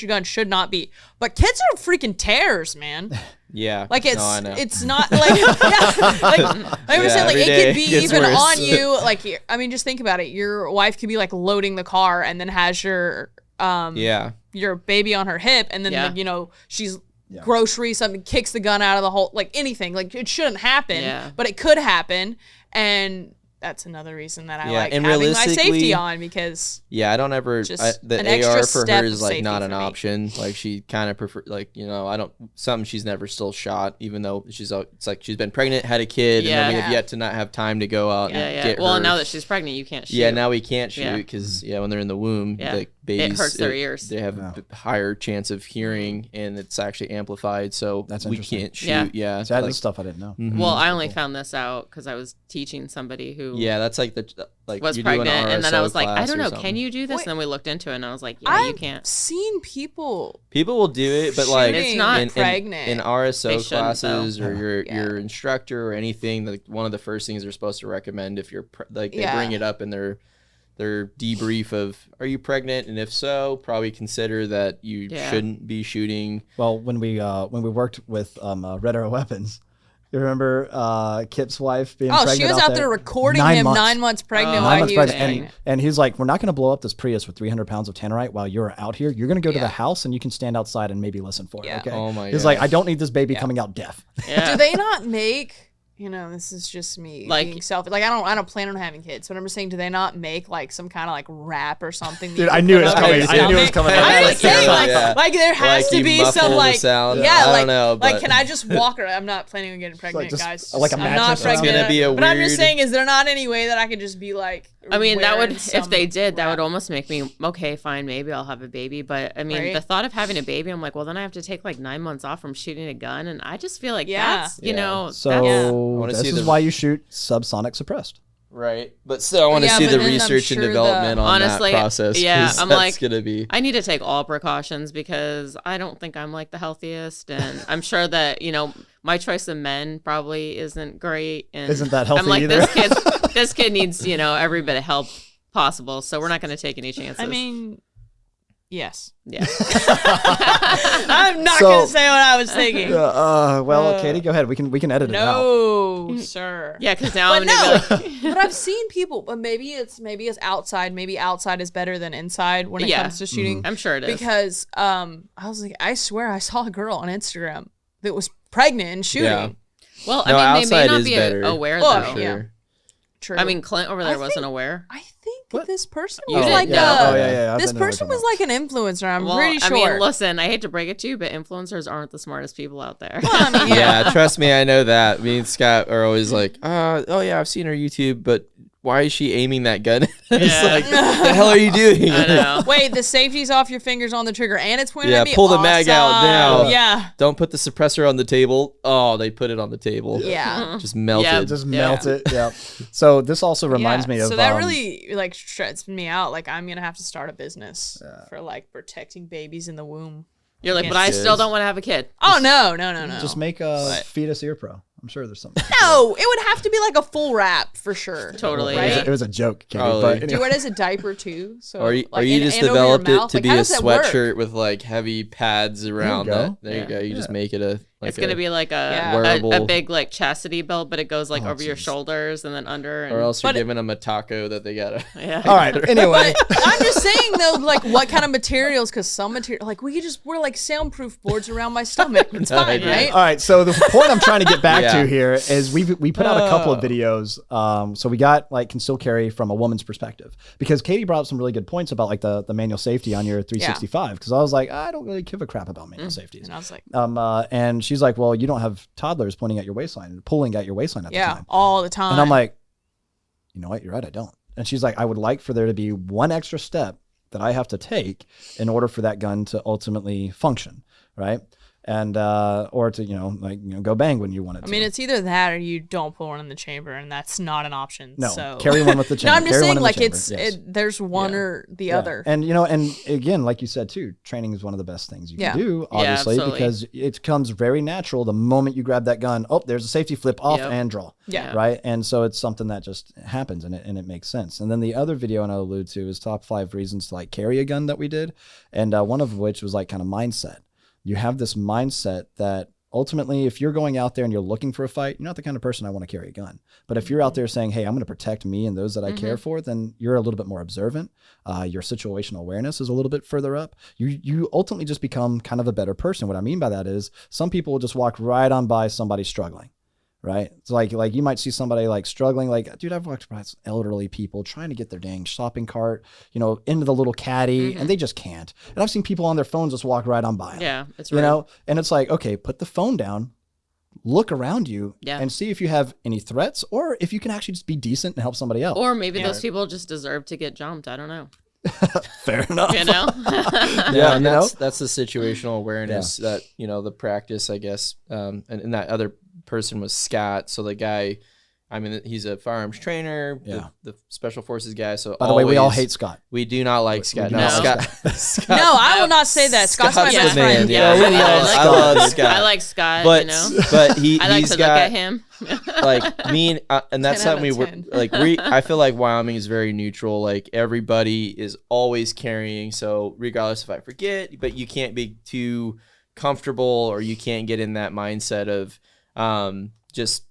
gun should not be. But kids are freaking terrors, man. Yeah. Like No, I know. it's not like like I'm saying, like every it day could be gets even worse. on you. Like I mean, just think about it. Your wife could be like loading the car and then has your Yeah. your baby on her hip, and then Yeah. like, you know, she's grocery something, kicks the gun out of the hole, like anything. Like it shouldn't happen, Yeah. but it could happen, and that's another reason that I Yeah, like and having my realistically- safety on, because Yeah, I don't ever. Just The an extra AR for step her of is like safety not for an me. option. Like she kind of prefer, like I don't something she's never still shot, even though it's like she's been pregnant, had a kid, and then we have Yeah. yet to not have time to go out Yeah, and yeah. get Well, her. now that she's pregnant, you can't shoot. Yeah, now we can't shoot Yeah. because when they're in the womb, Yeah. like babies, It hurts their ears. They have a higher chance of hearing, and it's actually amplified. So That's we interesting. can't shoot. Yeah. Yeah, See, that's like- stuff I didn't know. Mhm. Well, I only found this out because I was teaching somebody who yeah, that's like was you do an pregnant, and then I RSO was like, I class don't or know, something. can you do this? Wait. And then we looked into it, and I was like, yeah, you I've can't. seen people People will do it, but like shooting It's not pregnant. in They RSO shouldn't, classes though. or your Yeah. instructor or anything. Like one of the first things they're supposed to recommend if you're they Yeah. bring it up in their debrief of, are you pregnant, and if so, probably consider that you Yeah. shouldn't be shooting. Well, when we worked with Red Arrow Weapons, you remember Kip's wife being pregnant? she was out there recording 9 him months. 9 months pregnant Oh, while 9 months he was pregnant, pregnant. and he's like, we're not going to blow up this Prius with 300 pounds of tannerite while you're out here. You're going to go to Yeah. the house and you can stand outside and maybe listen for it. Yeah. Okay. Oh my He's like, gosh. I don't need this baby Yeah. coming out deaf. Yeah. Do they not make? This is just me Like- being selfish. Like I don't plan on having kids, but I'm just saying, do they not make like some kind of like wrap or something? that Dude, you I can knew put it was over coming. your I knew it was stomach? coming. I'm Like, just saying, yeah. like there has Like to you be muffle some the like, sound. yeah, I don't like, know, like but- can I just walk around? I'm not planning on getting pregnant, just guys. like a I'm mattress not around. pregnant. It's gonna be a but I'm just weird- saying, is there not any way that I could just be like? I mean, that would, wearing if they some did, that wrap? would almost make me, okay, fine, maybe I'll have a baby. But I mean, Right? the thought of having a baby, I'm like, well, then I have to take like 9 months off from shooting a gun. And I just feel like Yeah. that's, you Yeah. know, So that's, wanna this see is the- why you shoot subsonic suppressed. Right, but still, I want to Yeah, see but the then I'm research and sure development on Honestly, that process. 'cause yeah, I'm that's like- gonna be. I need to take all precautions because I don't think I'm like the healthiest. And I'm sure that, my choice of men probably isn't great. And Isn't that healthy I'm like, either? this kid needs, every bit of help possible. So we're not going to take any chances. I mean, yes. yeah. I'm not So- gonna say what I was thinking. Well, Katie, go ahead. We can edit it out. No, sir. Yeah, because now But I'm no, going to be like, but I've seen people. But maybe it's outside. Maybe outside is better than inside when it Yeah. comes to shooting. I'm sure it is. Because I was like, I swear I saw a girl on Instagram that was pregnant and shooting. Yeah. Well, No, I mean, they may outside not is be better. aware, Oh, though. yeah. True. I mean, Clint over there I wasn't think- aware. I think What? this person You was didn't like know? Oh, yeah. this I know what person you're was like an influencer. I'm Well, pretty sure. I mean, listen, I hate to break it to you, but influencers aren't the smartest people out there. Well, I mean, Yeah, trust me, I know that. Me and Scott are always like, oh yeah, I've seen her YouTube, but why is she aiming that gun? It's Yeah. like, the hell are you doing? I know. Wait, the safety's off your fingers on the trigger, and it's pointed Yeah, at me. pull the mag out Awesome. now. Yeah, Don't put the suppressor on the table. Oh, they put it on the table. yeah. Just melted. Yeah, Just Yeah. melt it. Yeah. So this also reminds Yeah, me of. So that really like stressed me out. Like I'm gonna have to start a business for like protecting babies in the womb. You're like, Yes. but I still Yes. don't want to have a kid. Oh no. Just make a fetus ear pro. I'm sure there's something. No, it would have to be like a full wrap for sure. Totally. Right? It was a joke, Katie. Probably. But Do anyway. it as a diaper too. So Or you, like, or you and- just and over your developed it mouth. to Like, be how a does that work? sweatshirt with like heavy pads around go. that. There Yeah. you go. You just make it a. Like It's gonna be like Yeah. a Wearable. big like chastity belt, but it goes like over your jeez. shoulders and then under. And, Or else you're But- giving them a taco that they gotta. yeah. All right. Anyway. But I'm just saying though, like what kind of materials? Because some material, like we could just wear like soundproof boards around my stomach. It's No fine, idea. right? All right. So the point I'm trying to get back Yeah. to here is we put out a couple of videos. So we got like conceal carry from a woman's perspective, because Katie brought up some really good points about like the manual safety on your 365. Because I was like, I don't really give a crap about manual safeties. And I was like, And she's like, well, you don't have toddlers pointing at your waistline and pulling at your waistline at the yeah, time. all the time. And I'm like, you know what? You're right. I don't. And she's like, I would like for there to be one extra step that I have to take in order for that gun to ultimately function. Right. And, or to, go bang when you want it I to. mean, it's either that or you don't put one in the chamber, and that's not an option. No, so. carry one with the chamber. No, I'm just Carry one saying, in the like chamber, it's yes. there's one Yeah. or the Yeah. other. And and again, like you said too, training is one of the best things you Yeah. can do, Yeah, obviously, absolutely. because it comes very natural the moment you grab that gun. Oh, there's a safety flip off Yep. and draw. Yeah. Right. And so it's something that just happens and it makes sense. And then the other video and I'll allude to is top 5 reasons to like carry a gun that we did. And one of which was like kind of mindset. You have this mindset that ultimately, if you're going out there and you're looking for a fight, you're not the kind of person I want to carry a gun. But if you're out there saying, hey, I'm going to protect me and those that I care for, then you're a little bit more observant. Your situational awareness is a little bit further up. You ultimately just become kind of a better person. What I mean by that is some people will just walk right on by somebody struggling, right? It's like you might see somebody like struggling, like, dude, I've walked by elderly people trying to get their dang shopping cart, into the little caddy, and they just can't. And I've seen people on their phones just walk right on by them. Yeah, it's and it's like, okay, put the phone down, look around you, and see if you have any threats, or if you can actually just be decent and help somebody else. Or maybe those people just deserve to get jumped. I don't know. Fair enough. Yeah, and that's the situational awareness that the practice, I guess, and that other person was Scott. So the guy, I mean, he's a firearms trainer, the special forces guy. So by the way, we all hate Scott. We do not like Scott. No. Scott. No, I will not say that. Scott's my best friend. Yeah, I love Scott. I like Scott. But but I like to look at him. Like me, and that's 10 out something of we 10. like. I feel like Wyoming is very neutral. Like everybody is always carrying. So regardless if I forget, but you can't be too comfortable, or you can't get in that mindset of just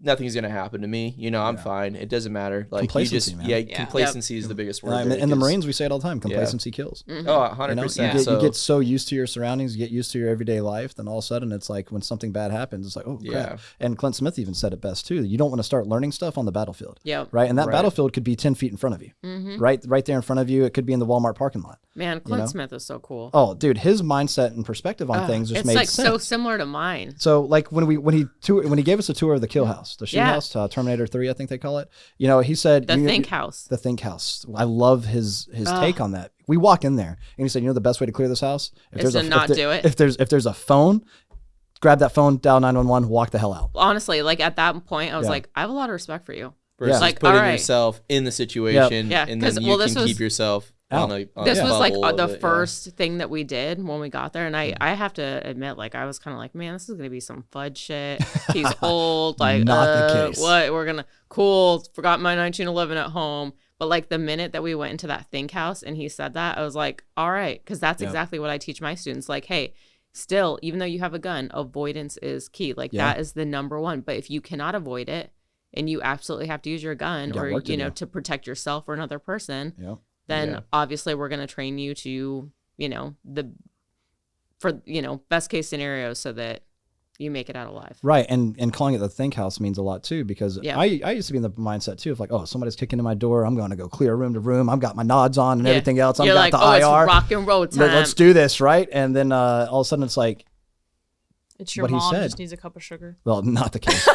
nothing's gonna happen to me. I'm fine. It doesn't matter. Like complacency, man. Complacency is the biggest word. In the Marines, we say it all the time. Complacency kills. Oh, 100%. You get so used to your surroundings, you get used to your everyday life, then all of a sudden it's like when something bad happens, it's like, oh crap. And Clint Smith even said it best too. You don't want to start learning stuff on the battlefield. Yeah. Right. And that battlefield could be 10 feet in front of you. Right there in front of you. It could be in the Walmart parking lot. Man, Clint Smith is so cool. Oh, dude, his mindset and perspective on things just made sense. It's like so similar to mine. So like when he gave us a tour of the kill house, the shoot house, Terminator 3, I think they call it. He said the Think House. The Think House. I love his take on that. We walk in there and he said, the best way to clear this house is to not do it. If there's a phone, grab that phone, dial 911, walk the hell out. Honestly, like at that point, I was like, I have a lot of respect for you. Versus like putting yourself in the situation, and then you can keep yourself on this was like the it, first thing that we did when we got there, and I have to admit, like, I was kind of like, man, this is gonna be some fudge shit. He's old, like, not the case. What we're gonna forgot my 1911 at home. But like the minute that we went into that Think House and he said that, I was like, all right, because that's exactly what I teach my students. Like, hey, still, even though you have a gun, avoidance is key. Like that is the number one. But if you cannot avoid it and you absolutely have to use your gun or to protect yourself or another person, then obviously we're going to train you to, best case scenarios so that you make it out alive. Right. And calling it the Think House means a lot too, because I used to be in the mindset too of like, oh, somebody's kicking in my door. I'm going to go clear room to room. I've got my nods on and everything else. I've got the IR. It's rock and roll time. Let's do this. Right. And then all of a sudden it's like, it's your mom just needs a cup of sugar. Well, not the case.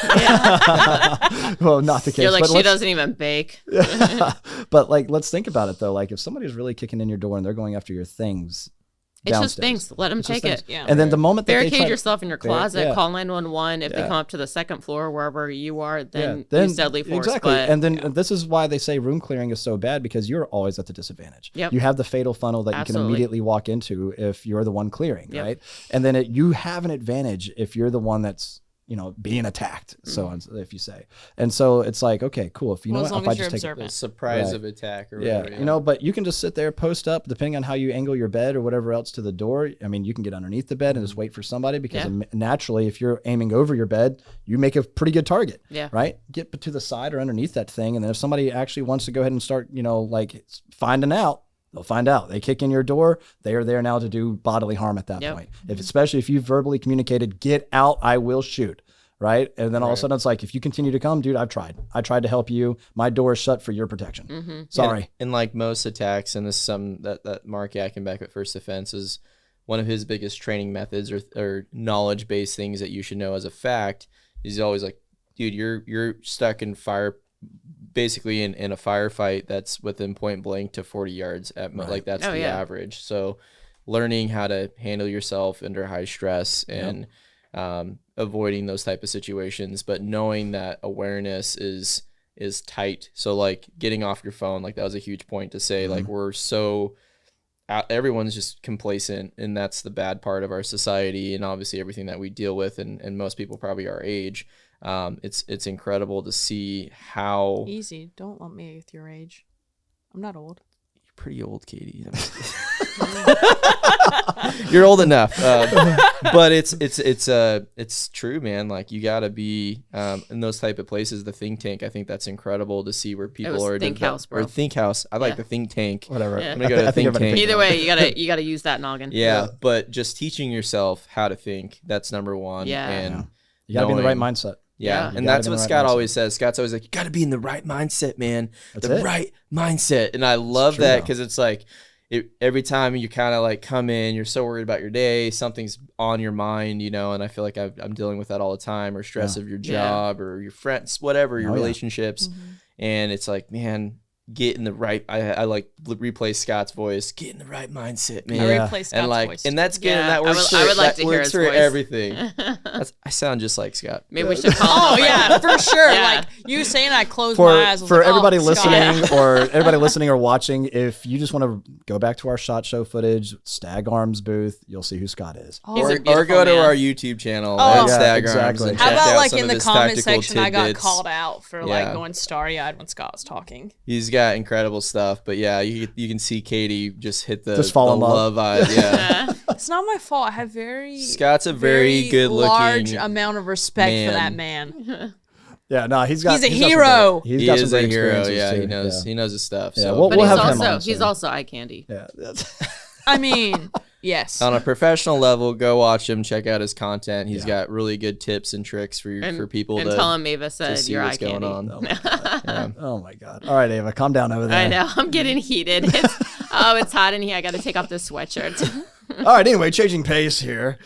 Well, not the case. You're like, she doesn't even bake. But like, let's think about it though. Like if somebody's really kicking in your door and they're going after your things, it's downstairs. just things. Let them take it. Yeah. And then the moment that barricade yourself in your closet, call 911. If they come up to the second floor, wherever you are, then use deadly force. Exactly. But, and then this is why they say room clearing is so bad, because you're always at the disadvantage. Yep. You have the fatal funnel that you can immediately walk into if you're the one clearing, right? And then you have an advantage if you're the one that's being attacked. So if you say, and so it's like, okay, cool. If if I just take a surprise of attack or whatever, but you can just sit there, post up, depending on how you angle your bed or whatever else to the door. I mean, you can get underneath the bed and just wait for somebody, because naturally, if you're aiming over your bed, you make a pretty good target. Yeah. Right. Get to the side or underneath that thing, and then if somebody actually wants to go ahead and start, like finding out, they'll find out. They kick in your door. They are there now to do bodily harm at that point. Especially if you verbally communicated, get out, I will shoot. Right. And then all of a sudden it's like, if you continue to come, dude, I tried to help you. My door is shut for your protection. Sorry. And like most attacks, and this is some that Mark Ackenbeck at First Defense is one of his biggest training methods or knowledge-based things that you should know as a fact. He's always like, dude, you're stuck in basically in a firefight that's within point blank to 40 yards like that's the average. So learning how to handle yourself under high stress and avoiding those type of situations, but knowing that awareness is tight. So like getting off your phone, like that was a huge point to say, like we're so everyone's just complacent, and that's the bad part of our society, and obviously everything that we deal with, and most people probably our age. It's incredible to see how easy. Don't lump me with your age. I'm not old. You're pretty old, Katie. You're old enough, but it's true, man. Like you gotta be in those type of places. The think tank, I think that's incredible to see where people are. Think house, bro. Or think house. I like the think tank. Whatever. I'm gonna go to think tank. Either way, you gotta use that noggin. Yeah, but just teaching yourself how to think. That's number one. Yeah. And you gotta be in the right mindset. Yeah. Yeah. And gotta that's be in what the right Scott mindset. always says. Scott's always like, you got to be in the right mindset, man. That's the it. right mindset. And I love true, that though. because it's like every time you kind of like come in, you're so worried about your day, something's on your mind, you know, and I feel like I'm dealing with that all the time, or stress of your job or your friends, whatever, your relationships. And it's like, man, get in the right. I like replay Scott's voice. Get in the right mindset, man. Yeah. I replay Scott's And like, voice. and that's good. And Yeah, that works. I would for, like that to hear works his for voice. everything. I sound just like Scott. Maybe we should call Oh him. yeah, for sure. Yeah. Like you saying, I closed For, my eyes. I was for like, everybody oh, Scott. listening or everybody listening or watching, if you just want to go back to our SHOT Show footage, Stag Arms booth, you'll see who Scott is. Oh, He's a Or beautiful go to man. our YouTube channel Oh. at Yeah, Stag exactly. Arms and How check about out like some in of the his comment tactical section, I got tidbits. called out for like Yeah. going starry-eyed when Scott was talking. He's got incredible stuff, but yeah, you can see Katie just hit the Just fall in love. eye. Yeah, It's not my fault. I have very Scott's a very good-looking large amount of respect for that man. man. Yeah, no, he's got. He's a got some hero. great- he's he got some is a great hero. experiences, Yeah, too. he knows Yeah. he knows his stuff. Yeah, So. we'll But have him on he's soon. also eye candy. Yeah, that's- I mean, yes. On a professional level, go watch him. Check out his content. He's got really good tips and tricks for people And to tell him Ava said see you're eye what's going candy. on. Yeah. Oh my God! All right, Ava, calm down over there. I know. I'm getting heated. It's hot in here. I got to take off this sweatshirt. All right. Anyway, changing pace here.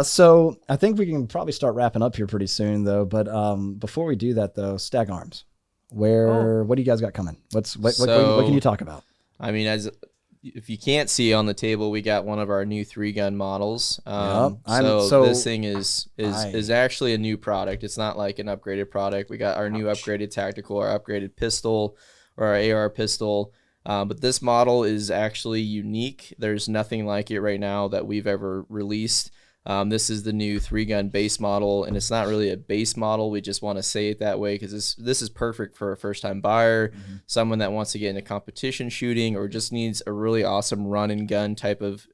So I think we can probably start wrapping up here pretty soon, though. But before we do that, though, Stag Arms. What do you guys got coming? What can you talk about? I mean, if you can't see on the table, we got one of our new 3-gun models. So this thing is actually a new product. It's not like an upgraded product. We got our new upgraded tactical, our upgraded pistol, or our AR pistol. But this model is actually unique. There's nothing like it right now that we've ever released. This is the new 3-gun base model, and it's not really a base model. We just want to say it that way because this is perfect for a first-time buyer, someone that wants to get into competition shooting or just needs a really awesome run and gun type of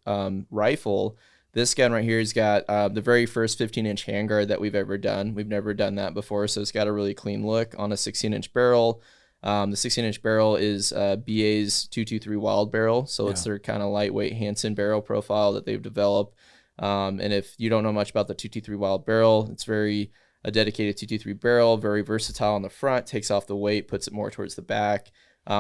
rifle. This gun right here has got the very first 15-inch handguard that we've ever done. We've never done that before, so it's got a really clean look on a 16-inch barrel. The 16-inch barrel is BA's 223 Wild barrel, so it's their kind of lightweight Hansen barrel profile that they've developed. And if you don't know much about the 223 Wild barrel, it's a dedicated 223 barrel, very versatile on the front, takes off the weight, puts it more towards the back.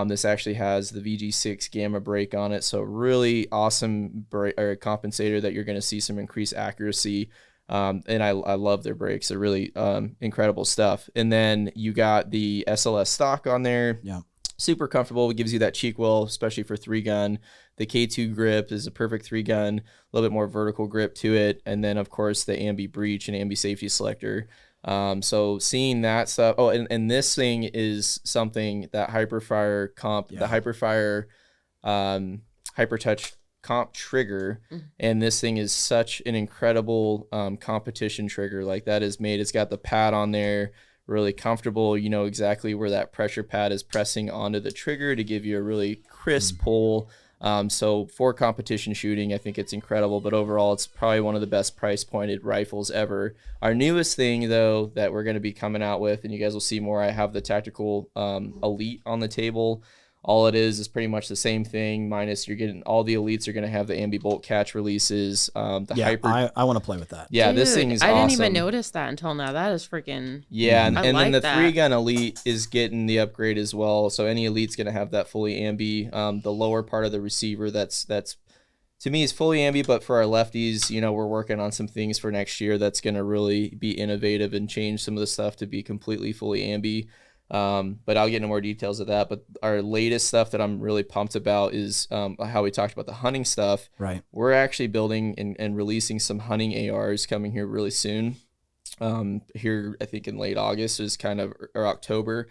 This actually has the VG6 Gamma brake on it, so really awesome compensator that you're going to see some increased accuracy. And I love their brakes. They're really incredible stuff. And then you got the SLS stock on there. Yeah. Super comfortable. It gives you that cheek well, especially for 3-gun. The K2 grip is a perfect 3-gun, a little bit more vertical grip to it. And then, of course, the ambi breech and ambi safety selector. So seeing that stuff. Oh, and this thing is something that Hyperfire the Hyperfire Hypertouch comp trigger, and this thing is such an incredible competition trigger. Like that is made. It's got the pad on there, really comfortable. You know exactly where that pressure pad is pressing onto the trigger to give you a really crisp pull. So for competition shooting, I think it's incredible, but overall it's probably one of the best price pointed rifles ever. Our newest thing though that we're going to be coming out with, and you guys will see more, I have the tactical Elite on the table. All it is pretty much the same thing, minus you're getting all the Elites are going to have the ambi bolt catch releases. I want to play with that. Yeah, Dude, this thing is I awesome. didn't even notice that until now. That is freaking. Yeah, and I then like the that. 3-gun Elite is getting the upgrade as well. So any Elite's going to have that fully ambi. The lower part of the receiver, that's to me is fully ambi, but for our lefties, you know, we're working on some things for next year that's going to really be innovative and change some of the stuff to be completely fully ambi. But I'll get into more details of that. But our latest stuff that I'm really pumped about is how we talked about the hunting stuff. Right. We're actually building and releasing some hunting ARs coming here really soon. Here, I think in late August is or October.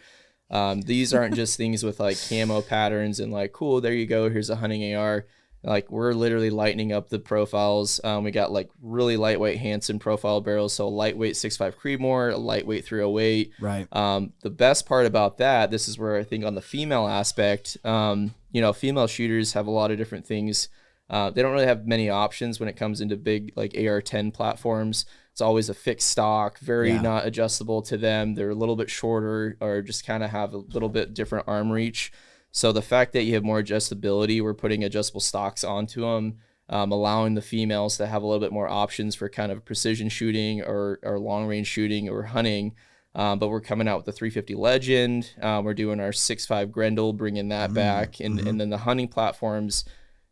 These aren't just things with like camo patterns and like, cool, there you go, here's a hunting AR. Like we're literally lightening up the profiles. We got like really lightweight Hansen profile barrels, so lightweight 6.5 Creedmoor, a lightweight 308. Right. The best part about that, this is where I think on the female aspect, you know, female shooters have a lot of different things. They don't really have many options when it comes into big like AR-10 platforms. It's always a fixed stock, very not adjustable to them. They're a little bit shorter or just kind of have a little bit different arm reach. So the fact that you have more adjustability, we're putting adjustable stocks onto them, allowing the females to have a little bit more options for kind of precision shooting or long range shooting or hunting. But we're coming out with the 350 Legend. We're doing our 6.5 Grendel, bringing that back, and then the hunting platforms.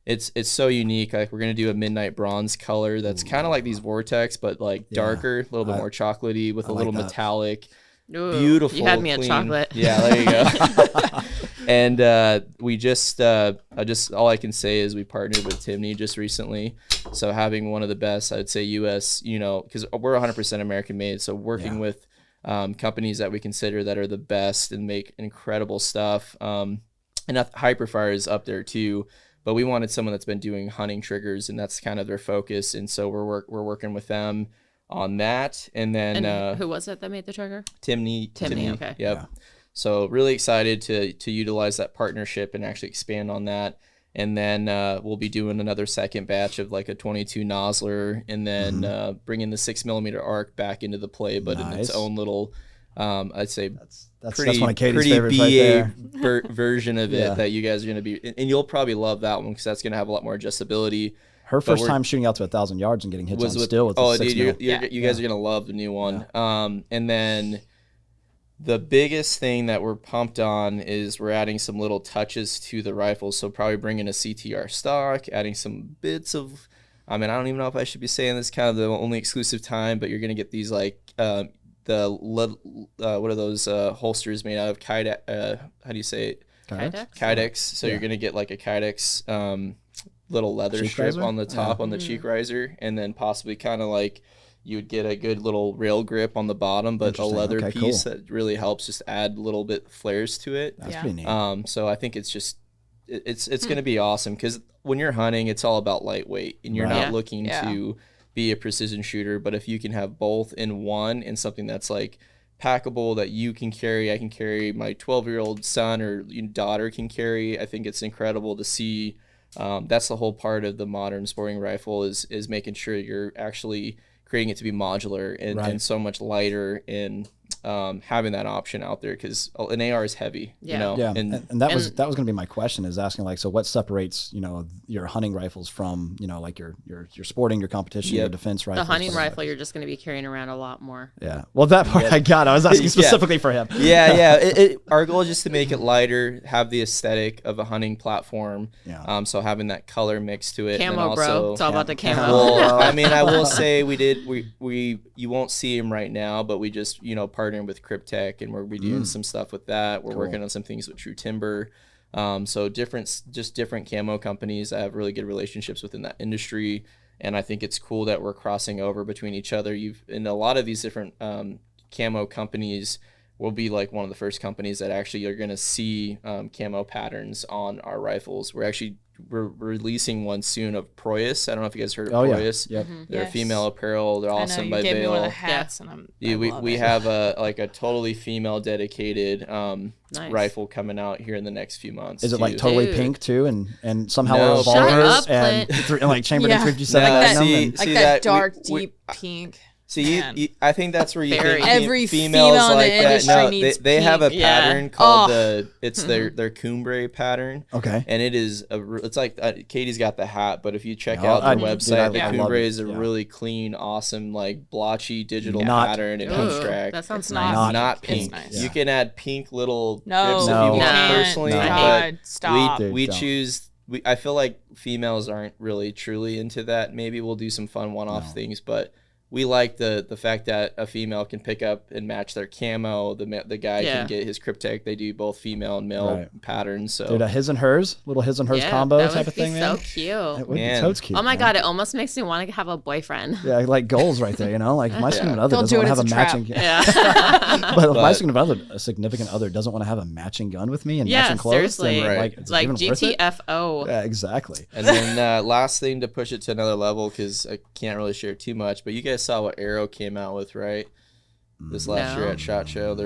It's so unique. Like we're gonna do a midnight bronze color that's kind of like these Vortex, but like darker, a little bit more chocolatey with a little metallic. Ooh, Beautiful. You had me at chocolate. Yeah, there you go. And we just all I can say is we partnered with Timney just recently. So having one of the best, I'd say U.S. Because we're 100% American made. So working with companies that we consider that are the best and make incredible stuff. And Hyperfire is up there too. But we wanted someone that's been doing hunting triggers, and that's kind of their focus. And so we're working with them on that. And then who was it that made the trigger? Timney. Okay. Yep. Yeah. So really excited to utilize that partnership and actually expand on that. And then we'll be doing another second batch of like a 22 Nosler, and then bringing the 6mm arc back into the play, but in its own little, I'd say that's pretty one of Katie's pretty favorites BA right there. version of it that you guys are going to be, and you'll probably love that one because that's going to have a lot more adjustability. Her first time shooting out to 1,000 yards and getting hits on still with the 6 mil. You guys are going to love the new one. And then the biggest thing that we're pumped on is we're adding some little touches to the rifles. So probably bringing a CTR stock, adding some bits of, I don't even know if I should be saying this kind of the only exclusive time, but you're going to get these like what are those holsters made out of how do you say it? Kydex. So you're going to get like a Kydex little leather cheek strip riser? on the top on the cheek riser, and then possibly kind of like you would get a good little rail grip on the bottom, but a leather piece that really helps just add a little bit flares to it. That's pretty neat. So I think it's just it's going to be awesome because when you're hunting, it's all about lightweight, and you're not looking to be a precision shooter. But if you can have both in one and something that's like packable that you can carry, I can carry, my 12-year-old son or daughter can carry, I think it's incredible to see. That's the whole part of the modern sporting rifle is making sure you're actually creating it to be modular and so much lighter, and having that option out there because an AR is heavy, and that was going to be my question, is asking like, so what separates your hunting rifles from like your sporting, your competition, your defense rifles? The hunting rifle you're just going to be carrying around a lot more. Well, that part I got. I was asking specifically for him. Our goal is just to make it lighter, have the aesthetic of a hunting platform. So having that color mix to it. Camo, and also, bro. It's all about the camo. Well, I will say you won't see him right now, but we just partnering with Cryptech, and we're doing some stuff with that. We're working on some things with True Timber. So different camo companies I have really good relationships within that industry, and I think it's cool that we're crossing over between each other. In a lot of these different camo companies, we'll be like one of the first companies that actually are going to see camo patterns on our rifles. We're releasing one soon of Proyas. I don't know if you guys heard of Proyas. They're female apparel. They're awesome by gave Vail. me one of the hats, and we have a totally female dedicated rifle coming out here in the next few months. Is it like totally pink too, and somehow No. revolvers Shut up, and like chambered in 357 No, Magnum? see- and- like see that that dark, we- deep pink. See, I think that's where you think Every females female in like the that. industry No, needs they have a pink. pattern called their cumbre pattern. Okay. And it is it's like Katie's got the hat, but if you check out their website, the cumbre is a really clean, awesome, like blotchy digital pattern and abstract. That sounds nice. Not pink. Nice. You can add pink little grips No, if No. you want No. personally, God, but stop. we Don't. choose. I feel like females aren't really truly into that. Maybe we'll do some fun one-off things, but we like the fact that a female can pick up and match their camo. The guy can get his Cryptech. They do both female and male patterns. So Dude, his and hers, little his and hers combo that type would of thing, be man. so cute. It would be Man. totes cute. Oh my man. god, it almost makes me want to have a boyfriend. Yeah, like goals right there, like if my significant other Don't doesn't do want it, to have it's a a trap. matching Yeah. but if my significant other doesn't want to have a matching gun with me and matching clothes, seriously. then Right. like it's Like even worth it. GTFO. Yeah, exactly. And then last thing to push it to another level, because I can't really share too much, but you guys saw what Arrow came out with, right? This last year at SHOT Show.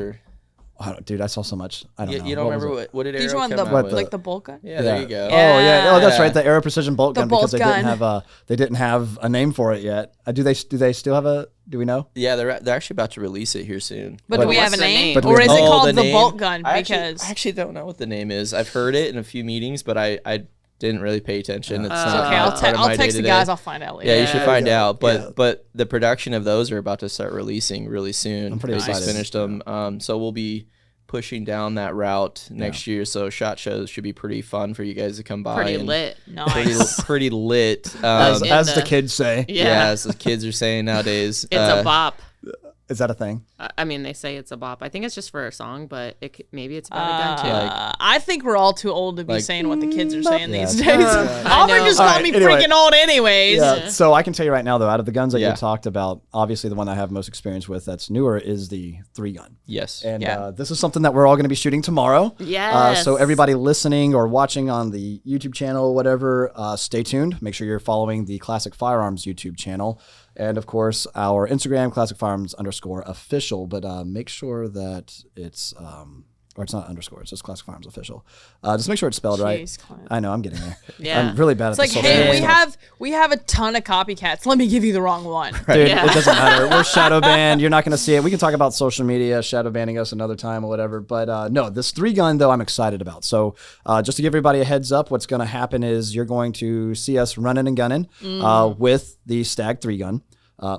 Dude, I saw so much. I don't know. You don't What was remember it? what did Did you Arrow want come the out with? like the bolt gun? Yeah, there you go. Oh yeah, oh that's Yeah. right, the Arrow Precision bolt The gun because bolt they didn't have a name for it yet. Do they still have a? Do we know? Yeah, they're actually about to release it here soon. But do we have a what's the name? name? But Or is it Oh, called the the name? bolt gun? I Because actually don't know what the name is. I've heard it in a few meetings, but I didn't really pay attention. It's It's not okay. I'll, part of I'll my text the day-to-day. guys. I'll find out later. Yeah, you should Yeah. find out. But Yeah. but the production of those are about to start releasing really soon. I'm pretty They excited. just finished them. So we'll be pushing down that route next year. So SHOT Shows should be pretty fun for you guys to come by. Pretty and lit. Nice. Pretty lit. As, in as the the- kids say. Yeah. as the kids are saying nowadays. It's a bop. Is that a thing? I mean, they say it's a bop. I think it's just for a song, but maybe it's about a gun too. I think we're all too old to be Like- saying what the kids are saying Yeah. these days. I Auburn know. just All called right, me anyway. freaking old anyways. Yeah. So I can tell you right now, though, out of the guns that Yeah. you talked about, obviously the one I have most experience with that's newer is the 3-gun. Yes. And Yeah. this is something that we're all going to be shooting tomorrow. Yes. So everybody listening or watching on the YouTube channel, whatever, stay tuned. Make sure you're following the Classic Firearms YouTube channel. And of course, our Instagram, Classic Firearms _official. But make sure that it's, or it's not underscore, it's just Classic Firearms official. Just make sure it's spelled right. Jeez, Clint. I know, I'm getting there. Yeah. I'm really bad It's at like, the social hey, media we stuff. have a ton of copycats. Let me give you the wrong one. Dude, Yeah. it doesn't matter. We're shadow banned. You're not going to see it. We can talk about social media, shadow banning us another time or whatever. But no, this 3-gun, though, I'm excited about. So just to give everybody a heads up, what's going to happen is you're going to see us running and gunning with the Stag 3-gun,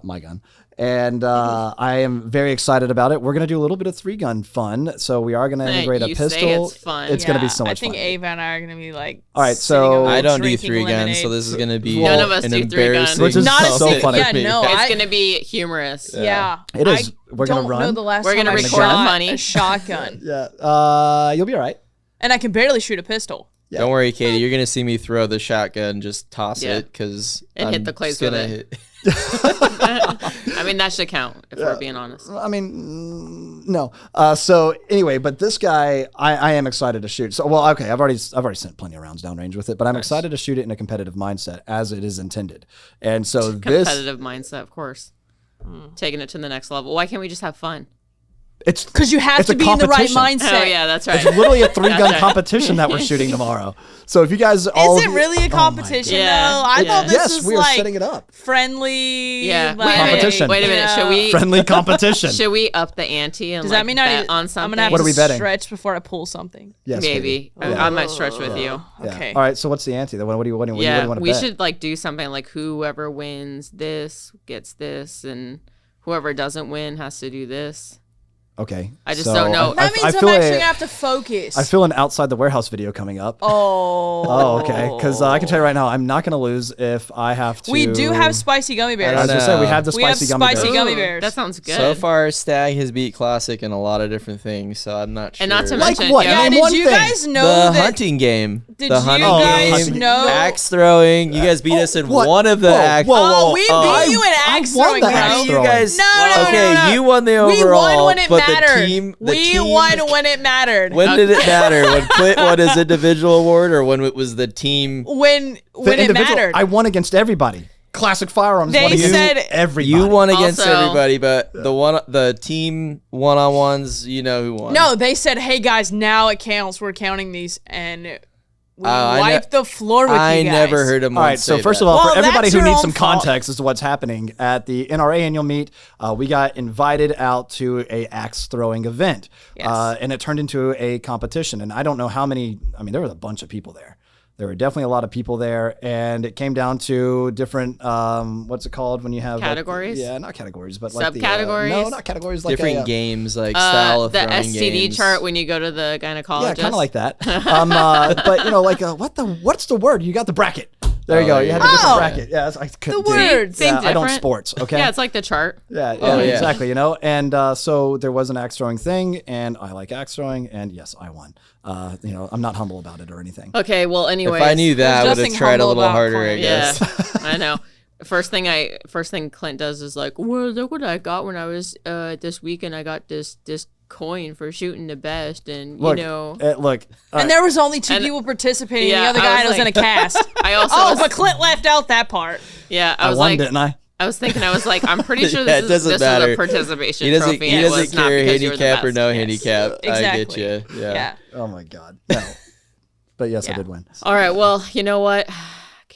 my gun. And I am very excited about it. We're going to do a little bit of 3-gun fun. So we are going to Hey, integrate a you say pistol. it's fun. It's going to be so I much think fun. Ava and I are gonna be like. All right, sitting so- over I don't do drinking 3-guns, lemonade. so this is going to be None of us an do 3-gun. embarrassing Which is Not a so sick- funny. yeah, no. It's I- going to be humorous. Yeah, It is. We're gonna don't run. know the last We're time gonna I record shot funny. a shotgun, Yeah. You'll be all right. and I can barely shoot a pistol. Yeah. Don't worry, Katie. You're gonna see me throw the shotgun, just toss Yeah. it, because And hit the clays with it. I mean, that should count if we're being honest. I mean, no. So anyway, but this guy, I am excited to shoot. So, well, okay, I've already sent plenty of rounds downrange with it, but I'm excited to shoot it in a competitive mindset as it is intended. And so this, Competitive mindset, of course. Taking it to the next level. Why can't we just have fun? it's Because you have It's to a be in the right competition. mindset. Oh, yeah, that's right. it's literally a 3-gun competition that we're shooting tomorrow. So if you guys all Is it really a competition Yeah. though? I Yeah. thought this yes, was we are like setting it up. friendly. Yeah. like- Competition. Wait a minute. Should we Friendly competition. should we up the ante and Does like that mean I bet need, on I'm something? gonna have What to are we betting? stretch before I pull something? Yes, Maybe. Katie. I might stretch with you. Yeah. Okay. All right. So what's the ante? What do you want Yeah, to we bet? should like do something like whoever wins this gets this, and whoever doesn't win has to do this. Okay. I just so don't know. That means I I'm feel actually a- gonna have to focus. I feel an outside the warehouse video coming up. Oh. Okay, because I can tell you right now, I'm not going to lose if I have to. We do have spicy gummy bears. As I said, we have the We have spicy gummy spicy bears. gummy Ooh, bears. That sounds good. So far, Stag has beat Classic in a lot of different things, so I'm not sure. And not to Like mention, what? yeah, Yeah, Name did one you thing. guys know the that? hunting game. Did the you hunting guys game, know? axe throwing. You guys beat us in what? one of the Whoa, axe. whoa, whoa. Oh, we I- beat you in I axe won throwing, the bro. axe You throwing. guys, No, okay, you won the We overall, won when it but mattered. the team, We won when it mattered. When did it matter? When Clint won his individual award, or when it was the team? when The it individual- mattered. I won against everybody. Classic Firearms They won against said- everybody. You won against Also- everybody, but the team one-on-ones, you know who won. No, they said, "Hey guys, now it counts. We're counting these," and we wiped the floor with I you guys. never heard him. All right, so first of all, Well, for everybody that's who your needs own some fault. context as to what's happening at the NRA annual meet, we got invited out to a axe throwing event, Yes. and it turned into a competition. And I don't know how many. I mean, there was a bunch of people there. There were definitely a lot of people there, and it came down to different. What's it called when you have like, Categories? yeah, not categories, but like Subcategories? no, not categories. Like different a, games, like style of the throwing STD games. chart when you go to the gynecologist. yeah, kind of like that. But you know, like what's the word? You got the bracket. There you go. You had to get the Oh. bracket. Yeah, I couldn't The do it. words. Same Yeah, I don't different. sports. Okay. Yeah, it's like the chart. Yeah, Oh, yeah. exactly. You know, and so there was an axe throwing thing, and I like axe throwing, and yes, I won. You know, I'm not humble about it or anything. Okay, well, anyways. If I knew that, I There's would have nothing tried a humble little about harder. I Clint. Yeah, guess. I know. First thing Clint does is like, well, look what I got when I was this weekend. I got this coin for shooting the best, and Look, you know. look. And there was only two And- people participating. Yeah, the other I guy was was in a like- cast. I also Oh, was, but Clint left out that part. yeah, I I was won, like, didn't I? I was thinking, I was like, I'm pretty sure Yeah, it this doesn't is matter. a participation He doesn't. trophy. He and it doesn't was not care because you were the handicap or best. no Yes. handicap. I Exactly. get you. Yeah. Yeah. Oh my God, no. But yes, I Yeah. did win. All right, well, you know what?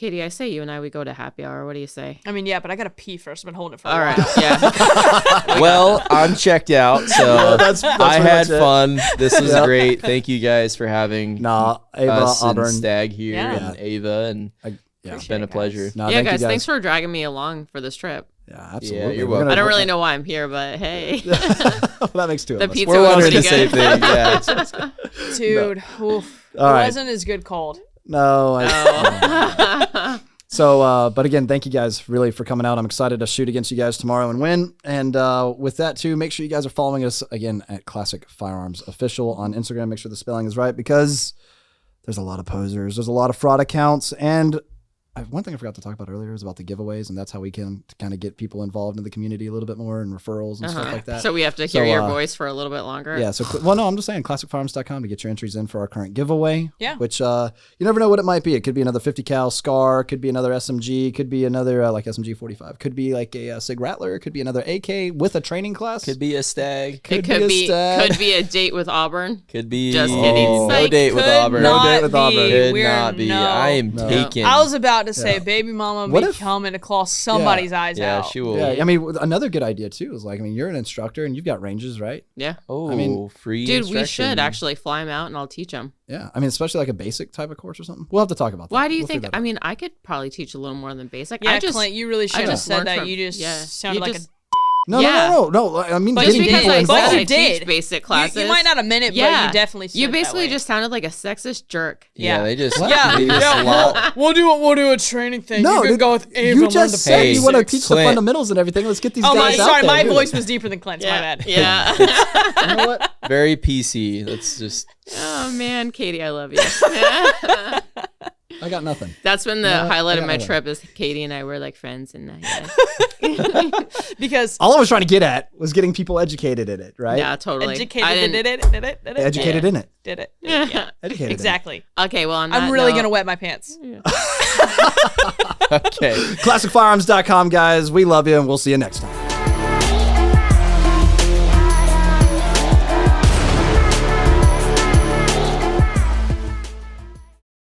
Katie, I say you and I, we go to happy hour. What do you say? I mean, yeah, but I gotta pee first. I've been holding it for a All while. right. Yeah. Well, I'm checked out, so that's I pretty had much it. fun. This was Yeah. great. Thank you guys for having Nah, Ava, us Auburn. and Stag here, Yeah. and Ava, and Yeah. it's been a pleasure. Nah, Yeah, thank you guys, thanks for dragging me along for this trip. Yeah, absolutely. you're We're welcome. gonna- I don't really know why I'm here, but hey. that makes two The of us. pizza We're was wondering pretty the same good. thing. Yeah. Dude, oof. All It right. wasn't as good cold. No. Oh. So, but again, thank you guys really for coming out. I'm excited to shoot against you guys tomorrow and win. And with that too, make sure you guys are following us again at Classic Firearms Official on Instagram. Make sure the spelling is right because there's a lot of posers, there's a lot of fraud accounts, and one thing I forgot to talk about earlier is about the giveaways, and that's how we can kind of get people involved in the community a little bit more and referrals and stuff like that. So we have to hear your voice for a little bit longer. Yeah. So, well, no, I'm just saying classicfirearms.com to get your entries in for our current giveaway. Yeah. Which you never know what it might be. It could be another 50 cal SCAR, could be another SMG, could be another like SMG 45, could be like a Sig Rattler, could be another AK with a training class. Could be a Stag. It could be a be Stag. could be a date with Auburn. Could be Just kidding. no Psych. date with Could Auburn. not No date with be. Auburn. Could We're not be. no. I am No. taken. I was about to say, Yeah. baby mama What be if- coming to claw somebody's eyes yeah, out. she will. Yeah. I mean, another good idea too is like, I mean, you're an instructor and you've got ranges, right? Yeah. Oh, I mean, free Dude, we instruction. should actually fly him out and I'll teach him. Yeah. I mean, especially like a basic type of course or something. We'll have to talk about that. Why do you We'll think? figure that I out. mean, I could probably teach a little more than basic. Yeah, I just, Clint, you really should have just said learned that. from- You just yeah. sounded You like just- No, Yeah. no. I mean, But just getting you because people I did. said involved. But I you teach did. basic a. classes. You might not have meant it, but Yeah. you definitely said You it basically that way. just sounded like a sexist jerk. Yeah, Yeah. they just. Yeah, they just yeah. lot- We'll do a training thing. No, you can dude, go with Ava. you and learn just the said you want to basics. teach the Clint. fundamentals and everything. Let's get these Oh, guys out sorry, there. my dude. voice was deeper than Clint's. My bad. Yeah. You know what? very PC. Let's just. Oh man, Katie, I love you. I got nothing. That's been the No, highlight I of my got trip is Katie and I were like friends and yeah. Because All I was trying to get at was getting people educated in it, right? Yeah, totally. educated I didn't, did it. Educated in it. Did it. Yeah. Educated. in it. Exactly. Okay, well on that I'm really note- gonna wet my pants. Okay. ClassicFirearms.com, guys. We love you, and we'll see you next time.